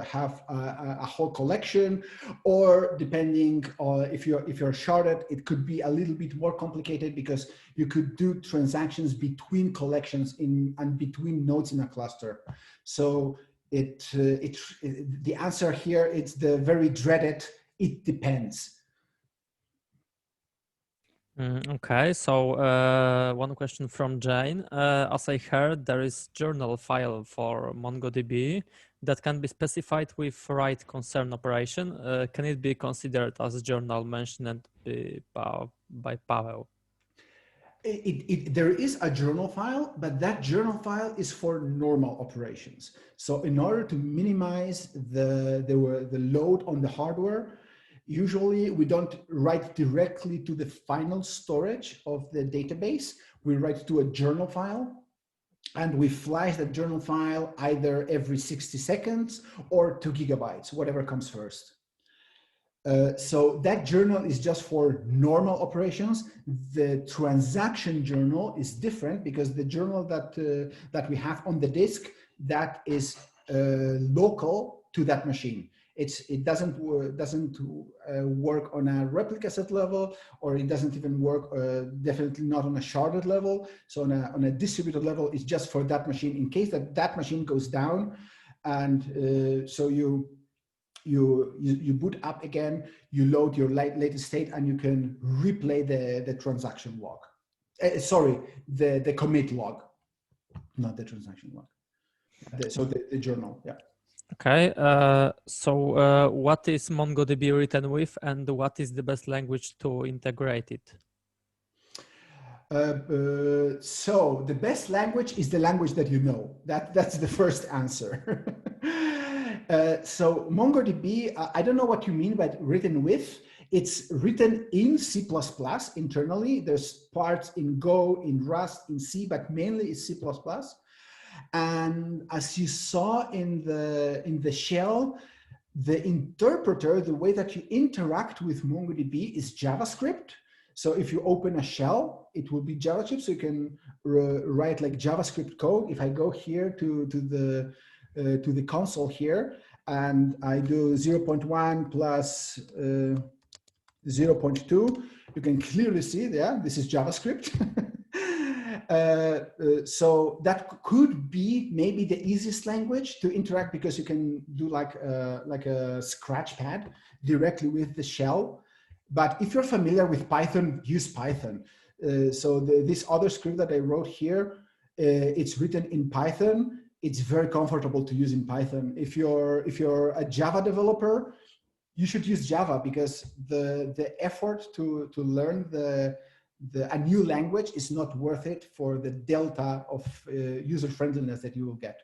have a whole collection, or depending on if you're sharded, it could be a little bit more complicated, because you could do transactions between collections and between nodes in a cluster. So the answer here, it's the very dreaded, it depends. Okay, so one question from Jane. As I heard, there is journal file for MongoDB that can be specified with write concern operation. Can it be considered as a journal mentioned by Paweł? There is a journal file, but that journal file is for normal operations. So in order to minimize the load on the hardware, usually we don't write directly to the final storage of the database. We write to a journal file, and we flash that journal file either every 60 seconds or 2 gigabytes, whatever comes first. So that journal is just for normal operations. The transaction journal is different because the journal that we have on the disk, that is local to that machine. It doesn't work on a replica set level, or it doesn't even work, definitely not on a sharded level. So on a distributed level, it's just for that machine in case that machine goes down. And so you boot up again, you load your latest state, and you can replay the transaction log. Sorry, the commit log, not the transaction log. So the journal, yeah. Okay, so what is MongoDB written with, and what is the best language to integrate it? So the best language is the language that you know. That's the first answer. So MongoDB, I don't know what you mean by written with. It's written in C++ internally. There's parts in Go, in Rust, in C, but mainly it's C++. And as you saw in the shell, the interpreter, the way that you interact with MongoDB is JavaScript. So if you open a shell, it will be JavaScript. So you can write like JavaScript code. If I go here to the console here, and I do 0.1 plus 0.2, you can clearly see there, this is JavaScript. So that could be maybe the easiest language to interact, because you can do like a scratch pad directly with the shell. But if you're familiar with Python, use Python. So this other script that I wrote here, it's written in Python. It's very comfortable to use in Python. If you're a Java developer, you should use Java, because the effort to learn a new language is not worth it for the delta of user friendliness that you will get.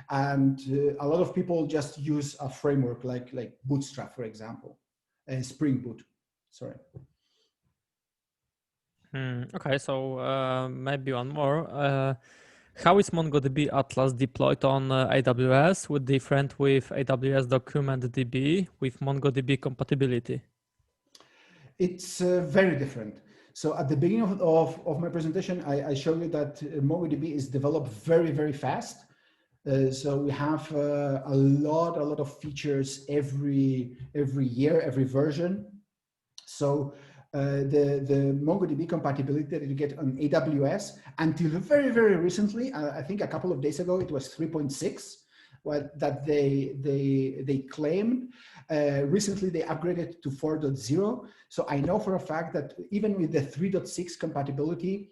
And a lot of people just use a framework like Bootstrap, for example, and Spring Boot. Sorry. Okay, so maybe one more. How is MongoDB Atlas deployed on AWS with different with AWS Document DB with MongoDB compatibility? It's very different. So at the beginning of my presentation, I showed you that MongoDB is developed very, very fast. So we have a lot of features every year, every version. So the MongoDB compatibility that you get on AWS until very, very recently, I think a couple of days ago, it was 3.6, that they claimed. Recently, they upgraded to 4.0. So I know for a fact that even with the 3.6 compatibility,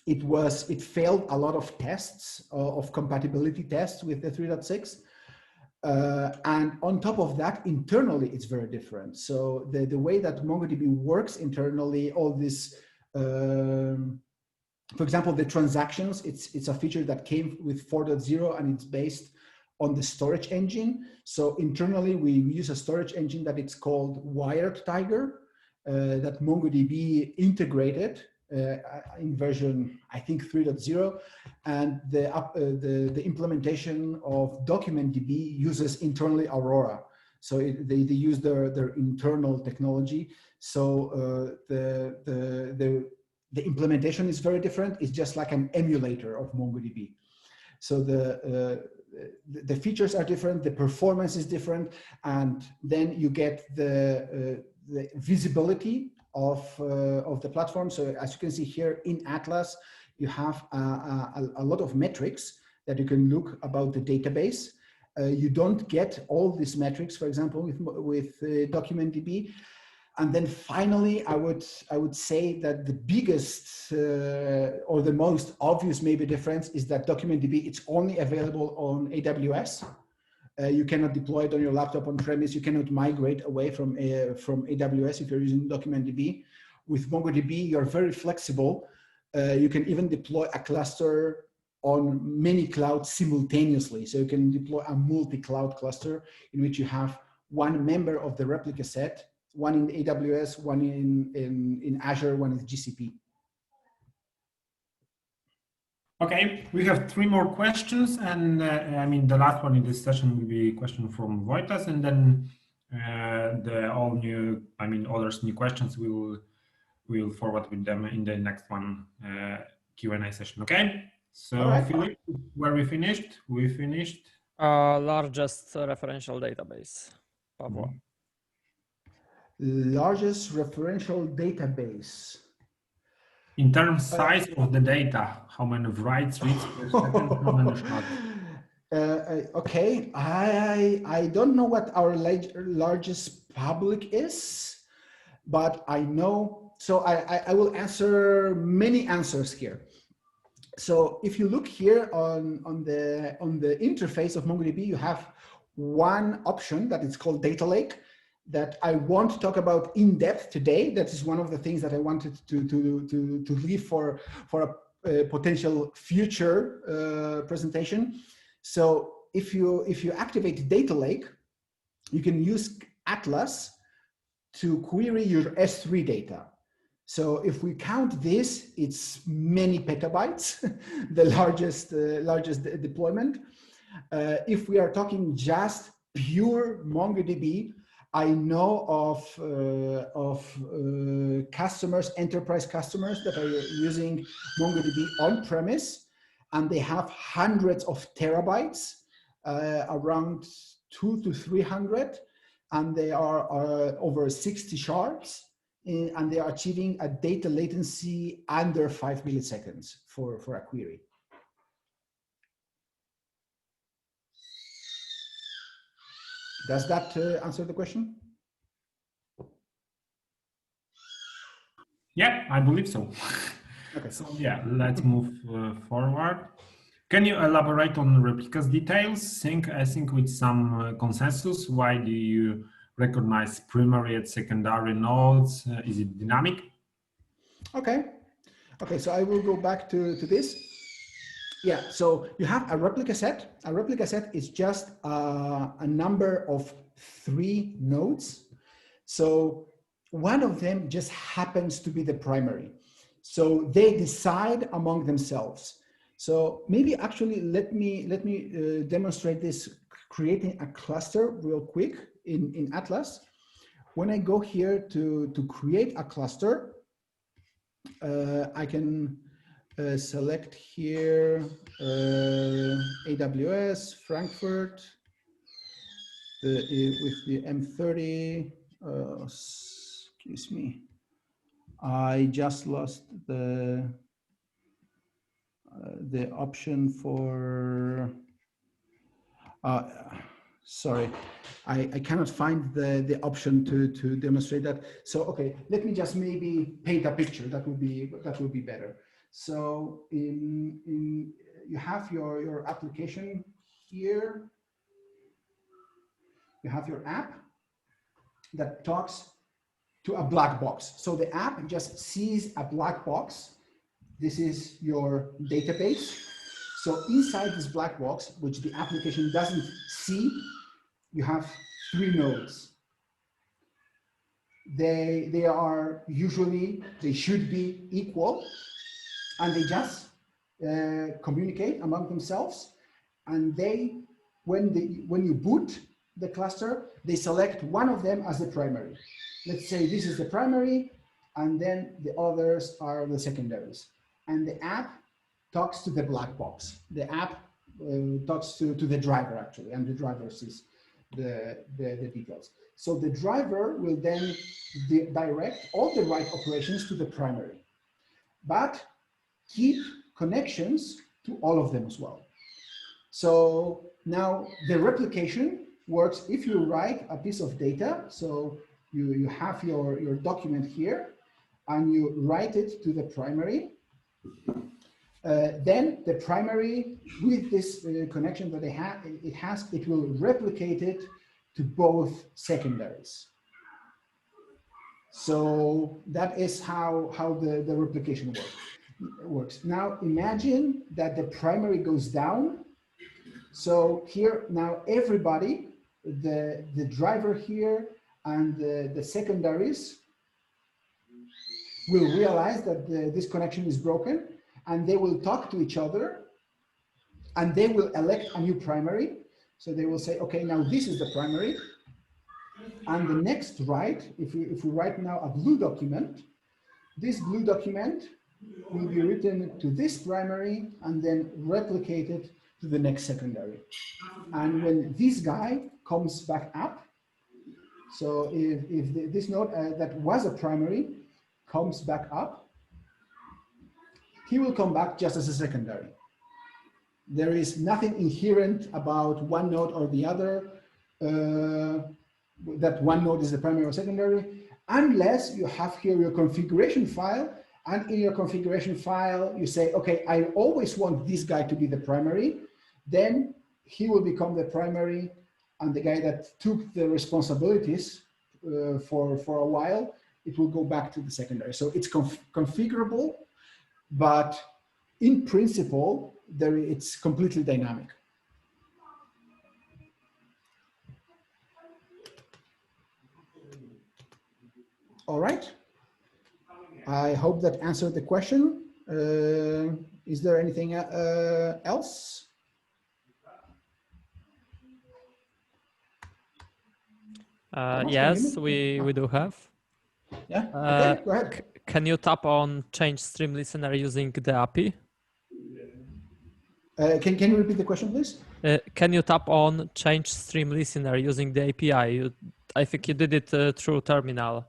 it failed a lot of tests, of compatibility tests with the 3.6. And on top of that, internally, it's very different. So the way that MongoDB works internally, all this, for example, the transactions, it's a feature that came with 4.0, and it's based on the storage engine. So internally, we use a storage engine that it's called Wired Tiger, that MongoDB integrated in version, I think 3.0, and the implementation of DocumentDB uses internally Aurora. So they use their internal technology. So the implementation is very different. It's just like an emulator of MongoDB. So the features are different, the performance is different, and then you get the visibility of the platform. So as you can see here in Atlas, you have a lot of metrics that you can look about the database. You don't get all these metrics, for example, with DocumentDB. And then finally, I would say that the biggest or the most obvious maybe difference is that DocumentDB, it's only available on AWS. You cannot deploy it on your laptop on premise. You cannot migrate away from AWS if you're using DocumentDB. With MongoDB, you're very flexible. You can even deploy a cluster on many clouds simultaneously. So you can deploy a multi-cloud cluster in which you have one member of the replica set, one in AWS, one in Azure, one in GCP. Okay, we have 3 more questions, and I mean the last one in this session will be a question from Wojtas, and then others new questions we'll forward with them in the next one Q&A session. Okay, so right. Philip, where we finished? We finished largest referential database. Pavlo. Largest referential database. In terms of size of the data, how many writes, reads per second, how many shards? Okay, I don't know what our largest public is, but I know, so I will answer many answers here. So if you look here on the interface of MongoDB, you have one option that is called Data Lake that I won't talk about in depth today. That is one of the things that I wanted to leave for a potential future presentation. So if you activate Data Lake, you can use Atlas to query your S3 data. So if we count this, it's many petabytes, the largest deployment. If we are talking just pure MongoDB, I know of customers, enterprise customers that are using MongoDB on-premise, and they have hundreds of terabytes, around 200 to 300, and they are over 60 shards, and they are achieving a data latency under 5 milliseconds for a query. Does that answer the question? Yeah, I believe so. Okay. So yeah, let's move forward. Can you elaborate on replicas details? I think with some consensus. Why do you recognize primary and secondary nodes? Is it dynamic? Okay. Okay, so I will go back to this. Yeah, so you have a replica set. A replica set is just a number of 3 nodes. So one of them just happens to be the primary. So they decide among themselves. So maybe actually let me demonstrate this, creating a cluster real quick in Atlas. When I go here to create a cluster, I can select here AWS Frankfurt with the M30. Excuse me, I just lost the option for. Sorry, I cannot find the option to demonstrate that. So okay, let me just maybe paint a picture. That would be better. So you have your application here. You have your app that talks to a black box. So the app just sees a black box. This is your database. So inside this black box, which the application doesn't see, you have 3 nodes. They should be equal, and they just communicate among themselves. And when you boot the cluster, they select one of them as the primary. Let's say this is the primary, and then the others are the secondaries. And the app talks to the black box. The app talks to the driver actually, and the driver sees the details. So the driver will then direct all the write operations to the primary, but keep connections to all of them as well. So now the replication works if you write a piece of data. So you have your document here, and you write it to the primary. Then the primary, with this connection that it will replicate it to both secondaries. So that is how the replication works. Now imagine that the primary goes down. So here now everybody, the driver here and the secondaries will realize that this connection is broken, and they will talk to each other, and they will elect a new primary. So they will say, okay, now this is the primary. And the next write, if we write now a blue document, this blue document will be written to this primary and then replicated to the next secondary. And when this guy comes back up, so if this node that was a primary comes back up, he will come back just as a secondary. There is nothing inherent about one node or the other, that one node is the primary or secondary, unless you have here your configuration file, and in your configuration file, you say, okay, I always want this guy to be the primary, then he will become the primary, and the guy that took the responsibilities for a while, it will go back to the secondary. So it's configurable, but in principle, it's completely dynamic. All right. I hope that answered the question. Is there anything else? Yes, we do have. Yeah, okay, go ahead. Can you tap on change stream listener using the API? Can you repeat the question, please? Can you tap on change stream listener using the API? I think you did it through terminal.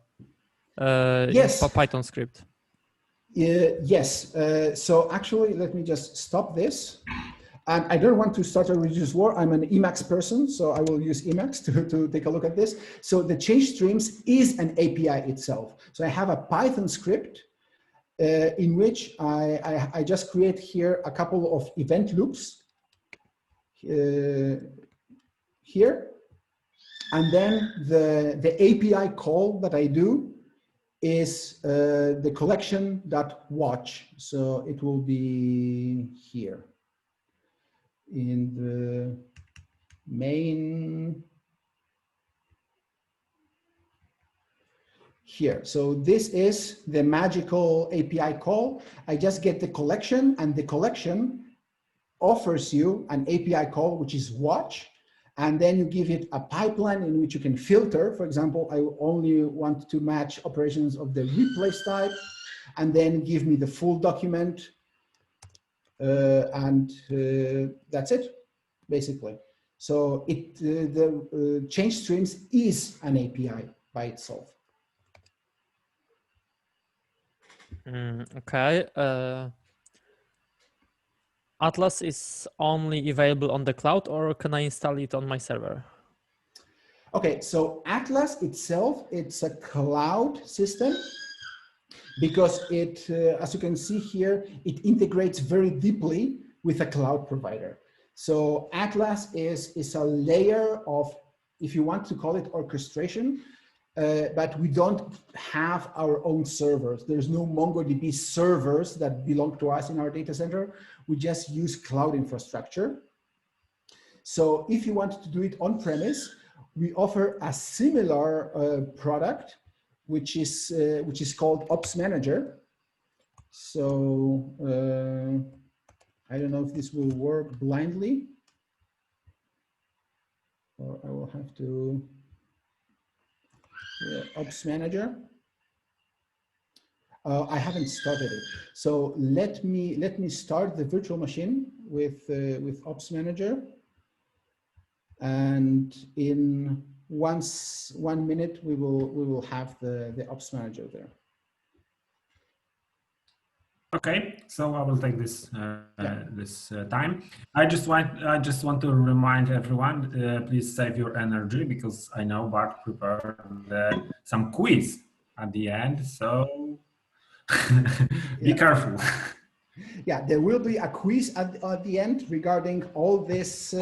Yes. In Python script. Yes. So actually, let me just stop this. And I don't want to start a religious war. I'm an Emacs person, so I will use Emacs to take a look at this. So the change streams is an API itself. So I have a Python script in which I just create here a couple of event loops here. And then the API call that I do is the collection.watch. So it will be here in the main here. So this is the magical API call. I just get the collection, and the collection offers you an API call, which is watch. And then you give it a pipeline in which you can filter. For example, I only want to match operations of the replace type, and then give me the full document. That's it, basically. So the change streams is an API by itself. Okay. Atlas is only available on the cloud, or can I install it on my server? Okay, so Atlas itself, it's a cloud system because it, as you can see here, it integrates very deeply with a cloud provider. So Atlas is a layer of, if you want to call it orchestration, but we don't have our own servers. There's no MongoDB servers that belong to us in our data center. We just use cloud infrastructure. So if you want to do it on premise, we offer a similar product, which is called Ops Manager. So I don't know if this will work blindly, or I will have to. Ops Manager. I haven't started it, so let me start the virtual machine with Ops Manager, and in 1 minute we will have the Ops Manager there. Okay, so I will take this time. I just want to remind everyone, please save your energy, because I know Bart prepared some quiz at the end, so be careful. Yeah, there will be a quiz at the end regarding all this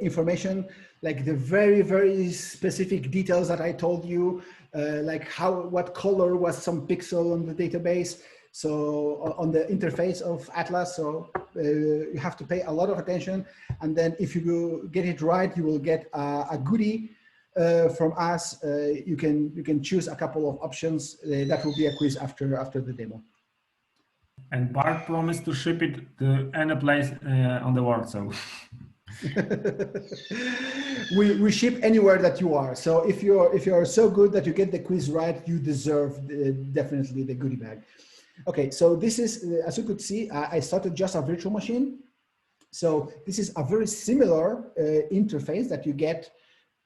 information, like the very specific details that I told you, like what color was some pixel on the database, so on the interface of Atlas. So you have to pay a lot of attention, and then if you get it right, you will get a goodie from us. You can choose a couple of options. That will be a quiz after the demo. And Bart promised to ship it to any place on the world, so. we ship anywhere that you are. So if you're so good that you get the quiz right, you deserve definitely the goodie bag. Okay, so this is, as you could see, I started just a virtual machine. So this is a very similar interface that you get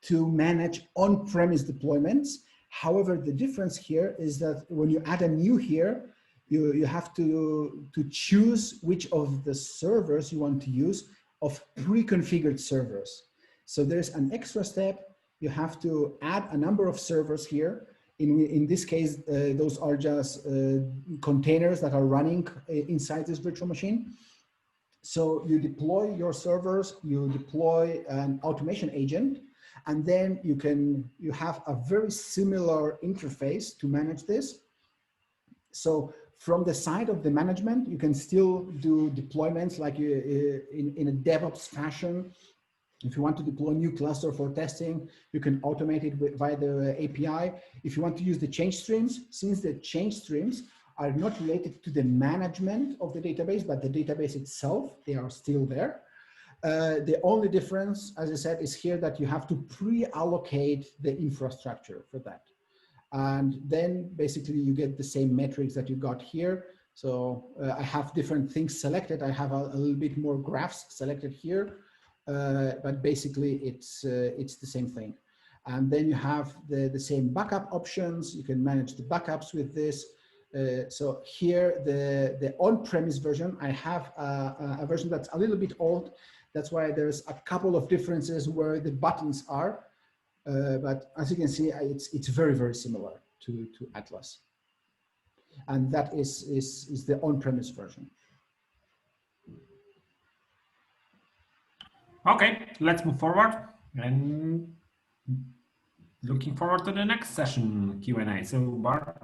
to manage on-premise deployments. However, the difference here is that when you add a new here, you have to choose which of the servers you want to use of pre-configured servers. So there's an extra step. You have to add a number of servers here. In this case, those are just containers that are running inside this virtual machine. So you deploy your servers, you deploy an automation agent, and then you have a very similar interface to manage this. So from the side of the management, you can still do deployments like in a DevOps fashion. If you want to deploy a new cluster for testing, you can automate it via the API. If you want to use the change streams, since the change streams are not related to the management of the database, but the database itself, they are still there. The only difference, as I said, is here that you have to pre-allocate the infrastructure for that. And then basically you get the same metrics that you got here. So I have different things selected. I have a little bit more graphs selected here, but basically it's the same thing. And then you have the same backup options. You can manage the backups with this. So here, the on-premise version, I have a version that's a little bit old. That's why there's a couple of differences where the buttons are. But as you can see, it's very similar to Atlas. And that is the on-premise version. Okay, let's move forward. And looking forward to the next session Q&A. So Bart.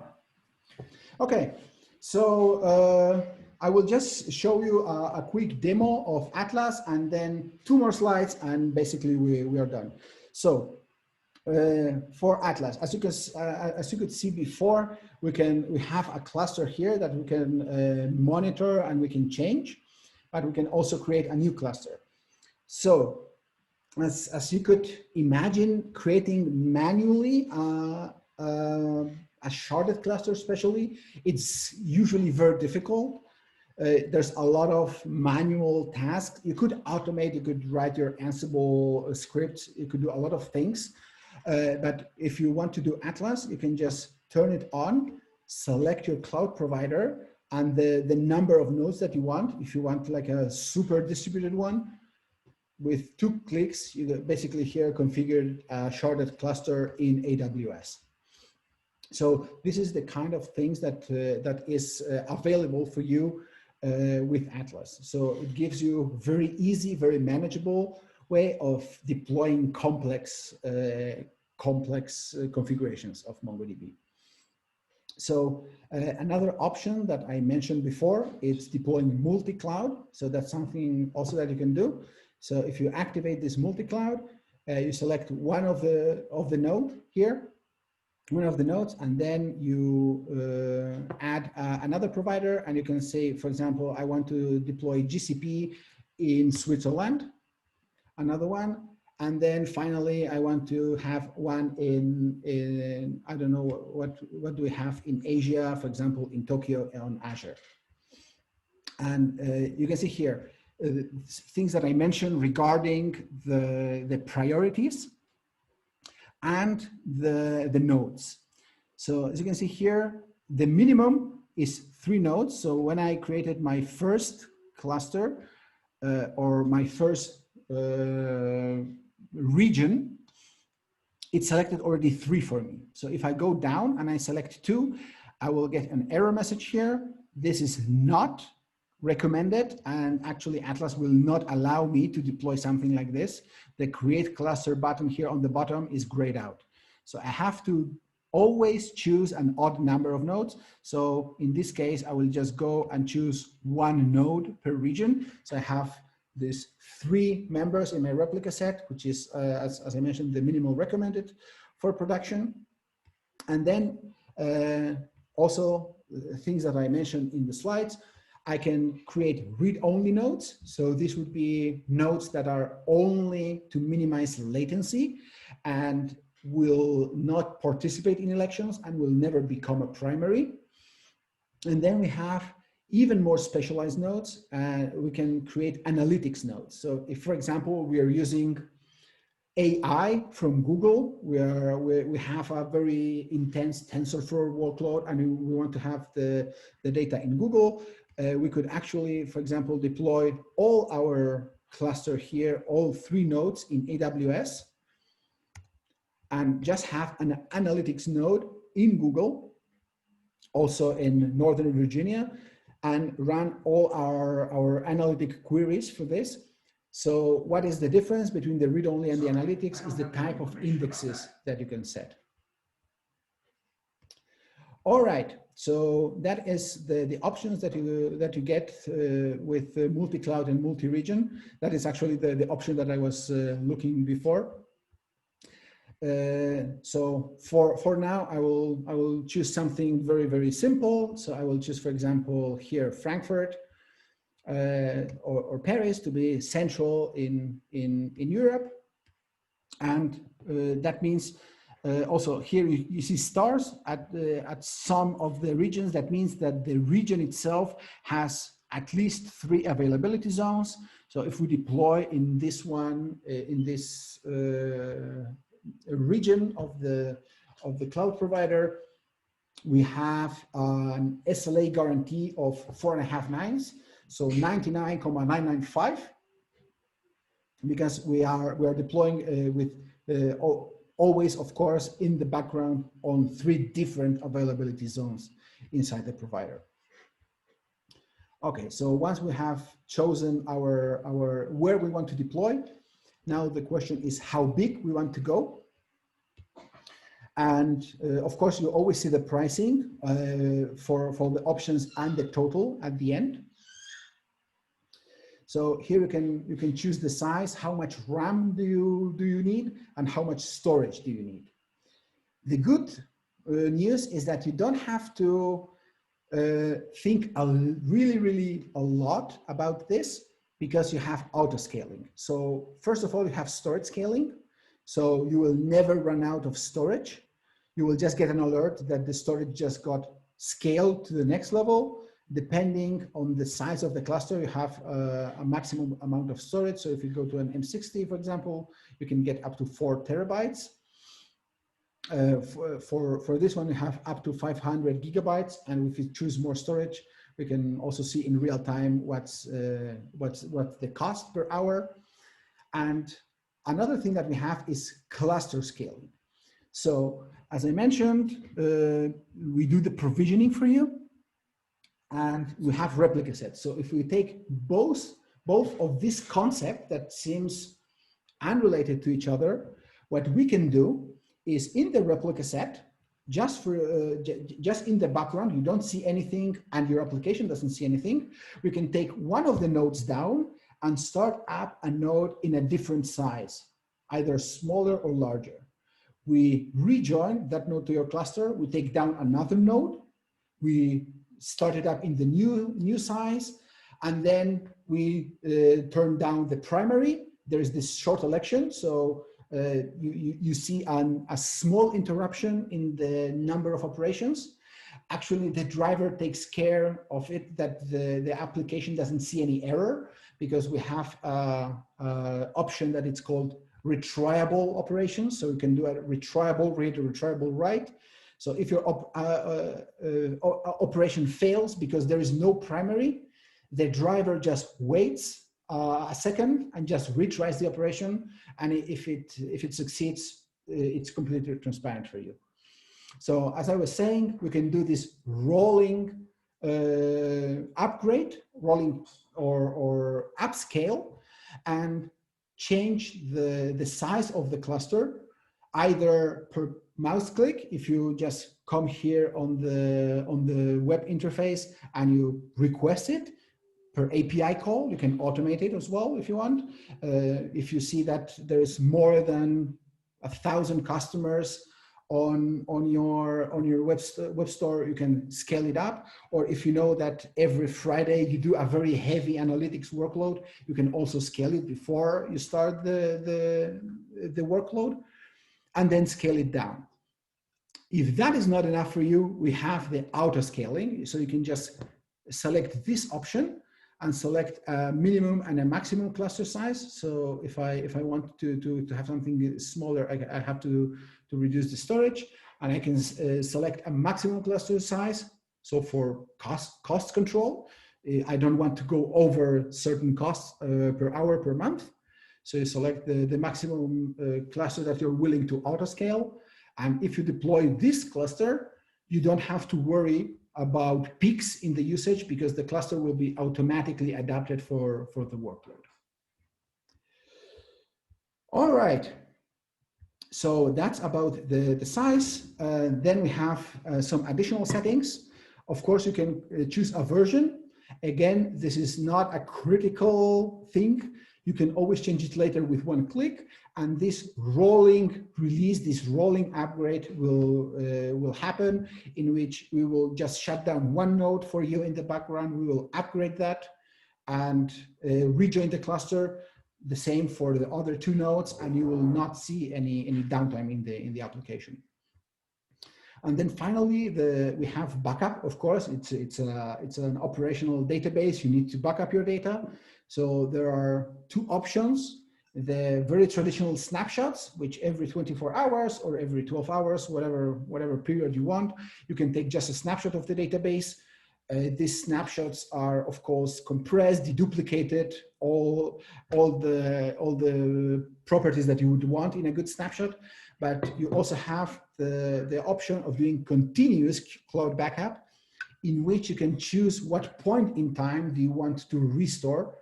Okay, so I will just show you a quick demo of Atlas and then 2 more slides, and basically we are done. So for Atlas, as you could see before, we have a cluster here that we can monitor and we can change, but we can also create a new cluster. So as you could imagine, creating manually a sharded cluster especially, it's usually very difficult. There's a lot of manual tasks. You could automate, you could write your Ansible script, you could do a lot of things. But if you want to do Atlas, you can just turn it on, select your cloud provider and the number of nodes that you want. If you want like a super distributed one, with 2 clicks, you basically here configured a sharded cluster in AWS. So this is the kind of things that is available for you with Atlas. So it gives you very easy, very manageable way of deploying complex configurations of MongoDB. So another option that I mentioned before is deploying multi-cloud. So that's something also that you can do. So if you activate this multi-cloud, you select one of the node here, one of the nodes, and then you add another provider, and you can say, for example, I want to deploy GCP in Switzerland, another one, and then finally I want to have one in I don't know what do we have in Asia, for example, in Tokyo on Azure. And you can see here things that I mentioned regarding the priorities and the nodes. So as you can see here, the minimum is 3 nodes. So when I created my first cluster or my first region, it selected already 3 for me. So if I go down and I select 2, I will get an error message here. This is not recommended, and actually Atlas will not allow me to deploy something like this. The create cluster button here on the bottom is grayed out. So I have to always choose an odd number of nodes. So in this case, I will just go and choose 1 node per region. So I have these 3 members in my replica set, which is, as I mentioned, the minimal recommended for production. And then also things that I mentioned in the slides, I can create read-only nodes. So this would be nodes that are only to minimize latency and will not participate in elections and will never become a primary. And then we have even more specialized nodes. We can create analytics nodes. So if, for example, we are using AI from Google, we have a very intense TensorFlow workload and we want to have the data in Google, we could actually, for example, deploy all our cluster here, all 3 nodes in AWS, and just have an analytics node in Google, also in Northern Virginia, and run all our analytic queries for this. So what is the difference between the read-only and the analytics is the type of indexes that you can set. All right, so that is the options that you get with multi-cloud and multi-region. That is actually the option that I was looking before. So for now, I will choose something very, very simple. So I will choose, for example, here Frankfurt or Paris to be central in Europe, and that means also here you see stars at some of the regions. That means that the region itself has at least 3 availability zones. So if we deploy in this one in this region of the cloud provider, we have an SLA guarantee of 4.5 nines, so 99.995, because we are deploying with always, of course, in the background on 3 different availability zones inside the provider. Okay, so once we have chosen our where we want to deploy, now the question is how big we want to go. And of course, you always see the pricing for the options and the total at the end. So here you can choose the size, how much RAM do you need, and how much storage do you need. The good news is that you don't have to think really a lot about this, because you have auto scaling. So first of all, you have storage scaling. So you will never run out of storage. You will just get an alert that the storage just got scaled to the next level. Depending on the size of the cluster, you have a maximum amount of storage. So if you go to an M60, for example, you can get up to 4 terabytes. For this one, you have up to 500 gigabytes. And if you choose more storage, we can also see in real time what's the cost per hour. And another thing that we have is cluster scaling. So as I mentioned, we do the provisioning for you, and we have replica sets. So if we take both of this concept that seems unrelated to each other, what we can do is in the replica set, just in the background, you don't see anything and your application doesn't see anything. We can take one of the nodes down and start up a node in a different size, either smaller or larger. We rejoin that node to your cluster. We take down another node. We start it up in the new size, and then we turn down the primary. There is this short election, so you see a small interruption in the number of operations. Actually, the driver takes care of it that the application doesn't see any error, because we have an option that it's called Retriable Operations. So you can do a retriable read, a retriable write. So if your operation fails because there is no primary, the driver just waits a second and just retries the operation. And if it succeeds, it's completely transparent for you. So as I was saying, we can do this rolling upgrade, rolling or upscale, and change the size of the cluster, either per mouse click. If you just come here on the web interface and you request it, per API call, you can automate it as well if you want. If you see that there is more than 1,000 customers on your web store, you can scale it up. Or if you know that every Friday you do a very heavy analytics workload, you can also scale it before you start the workload, and then scale it down. If that is not enough for you, we have the auto scaling. So you can just select this option and select a minimum and a maximum cluster size. So if I want to have something smaller, I have to reduce the storage, and I can select a maximum cluster size. So for cost control, I don't want to go over certain costs per hour per month. So you select the maximum cluster that you're willing to auto scale. And if you deploy this cluster, you don't have to worry about peaks in the usage, because the cluster will be automatically adapted for the workload. All right. So that's about the size. Then we have some additional settings. Of course, you can choose a version. Again, this is not a critical thing. You can always change it later with one click. And this rolling release, this rolling upgrade will happen, in which we will just shut down one node for you in the background. We will upgrade that and rejoin the cluster. The same for the other two nodes, and you will not see any downtime in the application. And then finally, we have backup. Of course, it's an operational database. You need to back up your data. So there are two options: the very traditional snapshots, which every 24 hours or every 12 hours, whatever period you want, you can take just a snapshot of the database. These snapshots are, of course, compressed, deduplicated, all the properties that you would want in a good snapshot. But you also have the option of doing continuous cloud backup, in which you can choose what point in time do you want to restore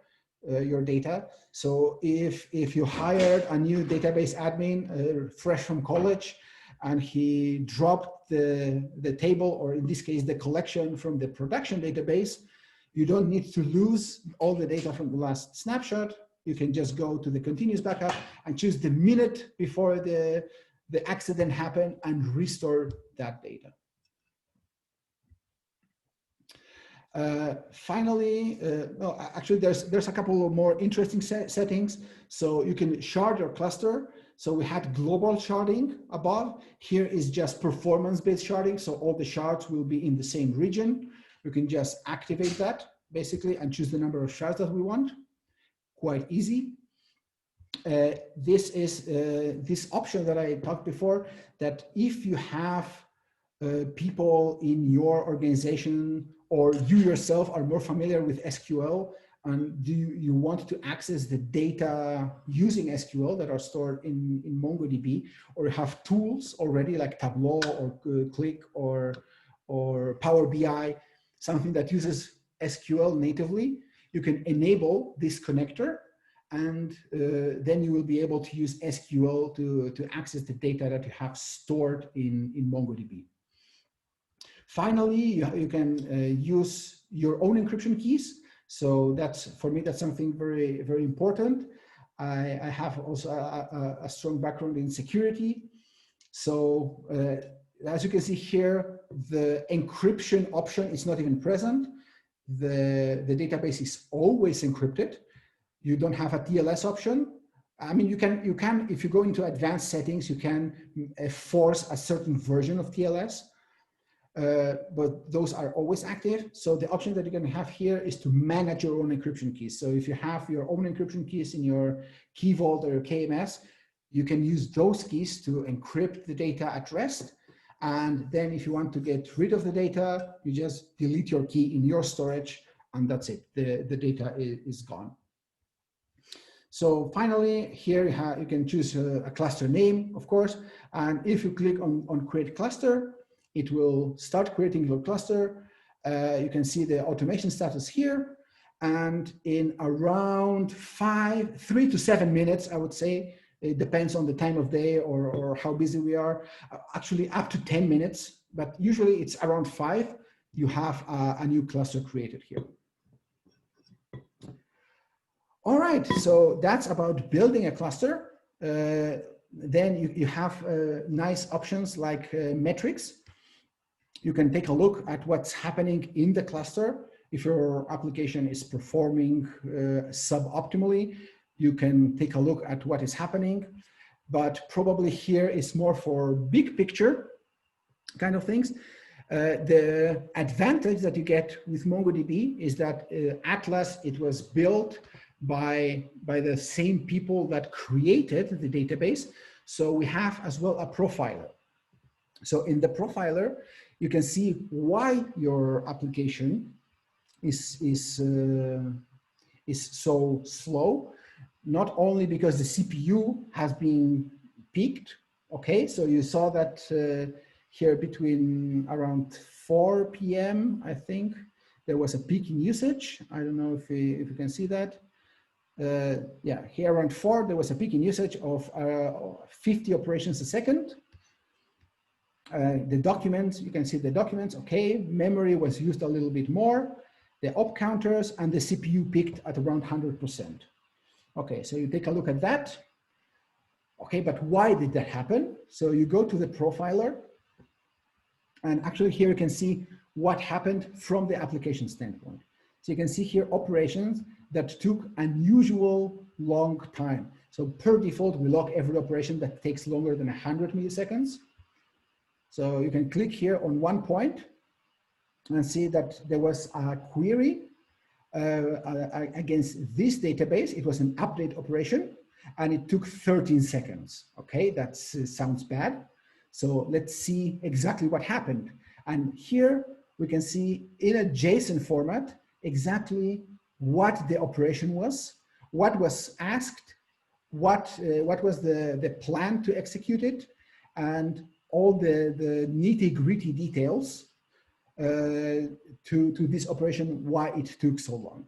your data. So if you hired a new database admin fresh from college, and he dropped the table, or in this case, the collection from the production database, you don't need to lose all the data from the last snapshot. You can just go to the continuous backup and choose the minute before the accident happened and restore that data. Finally, no, actually, there's a couple of more interesting settings. So you can shard your cluster. So we had global sharding above. Here is just performance-based sharding. So all the shards will be in the same region. You can just activate that basically and choose the number of shards that we want. Quite easy. This is this option that I talked before, that if you have people in your organization, or you yourself are more familiar with SQL, and you want to access the data using SQL that are stored in MongoDB, or have tools already like Tableau or Qlik or Power BI, something that uses SQL natively, you can enable this connector, and then you will be able to use SQL to access the data that you have stored in MongoDB. Finally, you can use your own encryption keys. So for me, that's something very, very important. I have also a strong background in security. So as you can see here, the encryption option is not even present. The database is always encrypted. You don't have a TLS option. I mean, you can, if you go into advanced settings, you can force a certain version of TLS. But those are always active. So the option that you're going to have here is to manage your own encryption keys. So if you have your own encryption keys in your Key Vault or your KMS, you can use those keys to encrypt the data at rest. And then if you want to get rid of the data, you just delete your key in your storage, and that's it. The data is gone. So finally, here you can choose a cluster name, of course. And if you click on Create Cluster, it will start creating your cluster. You can see the automation status here. And in around 3 to 7 minutes, I would say, it depends on the time of day or how busy we are, actually up to 10 minutes, but usually it's around 5, you have a new cluster created here. All right, so that's about building a cluster. Then you have nice options like metrics. You can take a look at what's happening in the cluster. If your application is performing suboptimally, you can take a look at what is happening. But probably here is more for big picture kind of things. The advantage that you get with MongoDB is that Atlas, it was built by the same people that created the database. So we have as well a profiler. So in the profiler, you can see why your application is so slow. Not only because the CPU has been peaked. Okay, so you saw that here between around 4 p.m. I think there was a peak in usage. I don't know if you can see that. Yeah, here around 4 there was a peak in usage of 50 operations a second. The documents, you can see the documents. Okay, memory was used a little bit more. The op counters and the CPU peaked at around 100%. Okay, so you take a look at that. Okay, but why did that happen? So you go to the profiler, and actually here you can see what happened from the application standpoint. So you can see here operations that took unusual long time. So per default, we log every operation that takes longer than 100 milliseconds. So you can click here on one point and see that there was a query against this database. It was an update operation and it took 13 seconds. Okay, that sounds bad. So let's see exactly what happened. And here we can see in a JSON format exactly what the operation was, what was asked, what was the plan to execute it, and all the nitty-gritty details to this operation, why it took so long.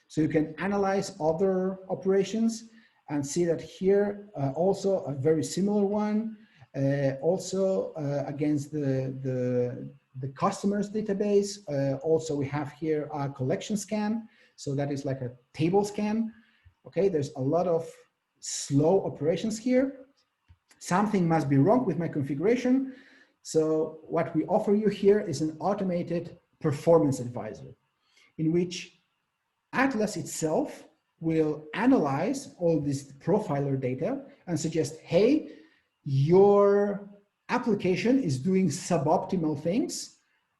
So you can analyze other operations and see that here also a very similar one, also against the customers database. Also we have here a collection scan. So that is like a table scan. Okay, there's a lot of slow operations here. Something must be wrong with my configuration. So what we offer you here is an automated performance advisor in which Atlas itself will analyze all this profiler data and suggest, hey, your application is doing suboptimal things,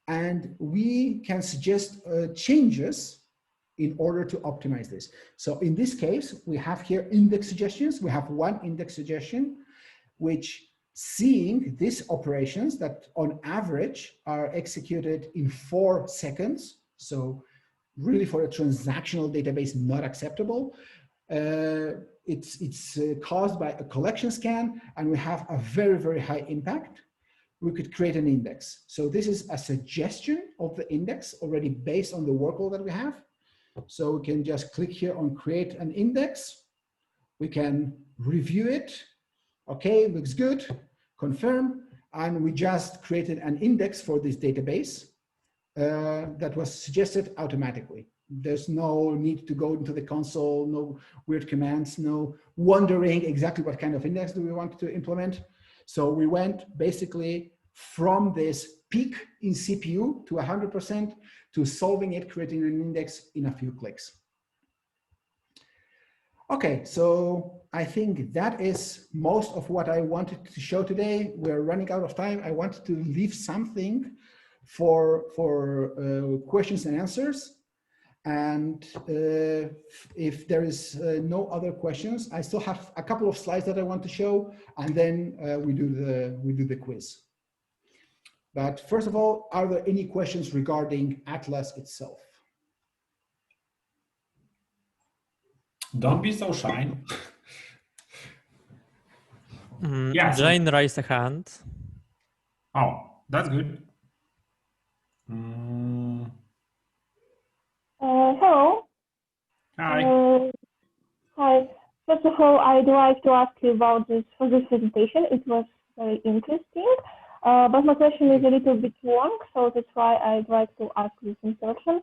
and we can suggest changes in order to optimize this. So in this case, we have here index suggestions. We have one index suggestion, which seeing these operations that on average are executed in 4 seconds. So really for a transactional database, not acceptable. It's caused by a collection scan, and we have a very, very high impact. We could create an index. So this is a suggestion of the index already based on the workload that we have. So we can just click here on create an index. We can review it. Okay, looks good, confirm. And we just created an index for this database that was suggested automatically. There's no need to go into the console, no weird commands, no wondering exactly what kind of index do we want to implement. So we went basically from this peak in CPU to 100% to solving it, creating an index in a few clicks. Okay, so I think that is most of what I wanted to show today. We're running out of time. I wanted to leave something for questions and answers. And if there is no other questions, I still have a couple of slides that I want to show, and then we do the quiz. But first of all, are there any questions regarding Atlas itself? Don't be so shy. Yeah, Jane raised a hand. Oh, that's good. Hello. Hi. Hi. First of all, I'd like to ask you about this presentation. It was very interesting, but my question is a little bit long, so that's why I'd like to ask this in person.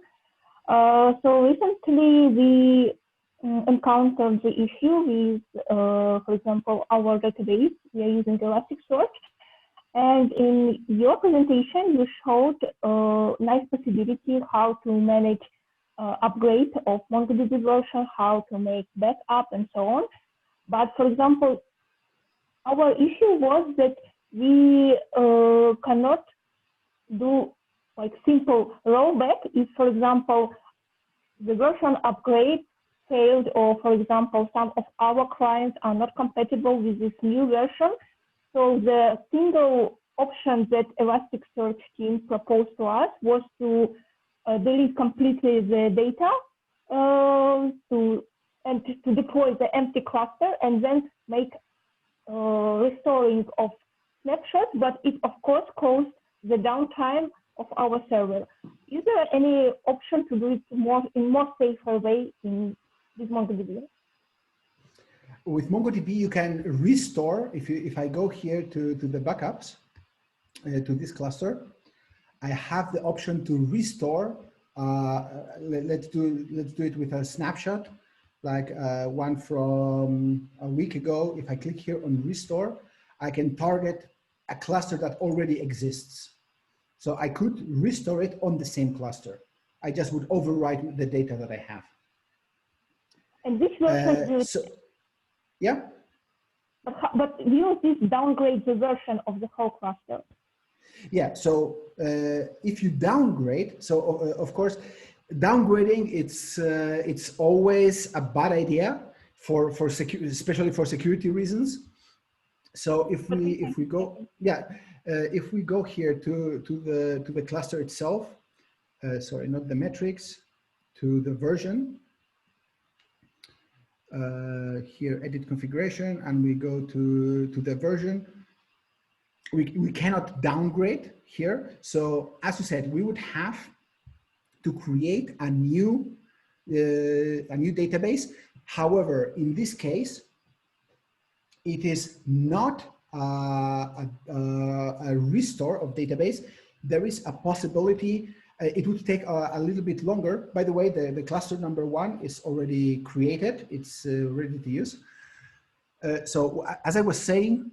So recently we encountered the issue with, for example, our database. We are using Elasticsearch. And in your presentation, you showed a nice possibility how to manage upgrade of MongoDB version, how to make backup, and so on. But for example, our issue was that we cannot do like simple rollback if, for example, the version upgrade failed, or for example, some of our clients are not compatible with this new version. So the single option that Elasticsearch team proposed to us was to delete completely the data to deploy the empty cluster and then make restoring of snapshots, but it of course caused the downtime of our server. Is there any option to do it in more safer way in this MongoDB? With MongoDB, you can restore. If I go here to the backups, to this cluster, I have the option to restore. Let's do it with a snapshot, like one from a week ago. If I click here on restore, I can target a cluster that already exists. So I could restore it on the same cluster. I just would overwrite the data that I have. And which version yeah. But will this downgrade the version of the whole cluster? Yeah, so if you downgrade, so of course, downgrading, it's always a bad idea for especially for security reasons. So if we go, yeah, if we go here to the cluster itself, sorry, not the metrics, to the version. Here, edit configuration, and we go to the version. We cannot downgrade here. So as you said, we would have to create a new database. However, in this case, it is not a restore of database. There is a possibility. It would take a little bit longer. By the way, the cluster number 1 is already created. It's ready to use. So as I was saying,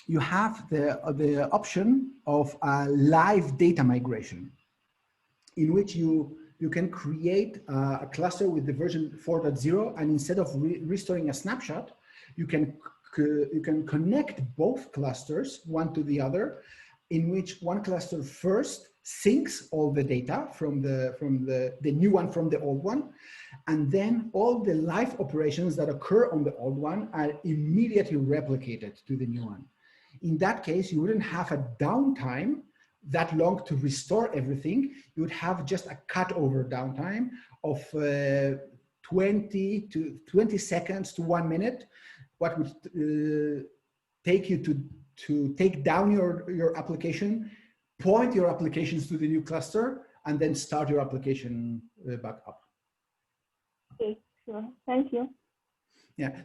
you have the option of a live data migration, in which you can create a cluster with the version 4.0, and instead of restoring a snapshot, you can connect both clusters one to the other, in which one cluster first syncs all the data from the new one from the old one, and then all the live operations that occur on the old one are immediately replicated to the new one. In that case, you wouldn't have a downtime that long to restore everything. You would have just a cutover downtime of 20 seconds to 1 minute, what would take you to take down your application, point your applications to the new cluster, and then start your application back up. Okay, sure. Thank you. Yeah.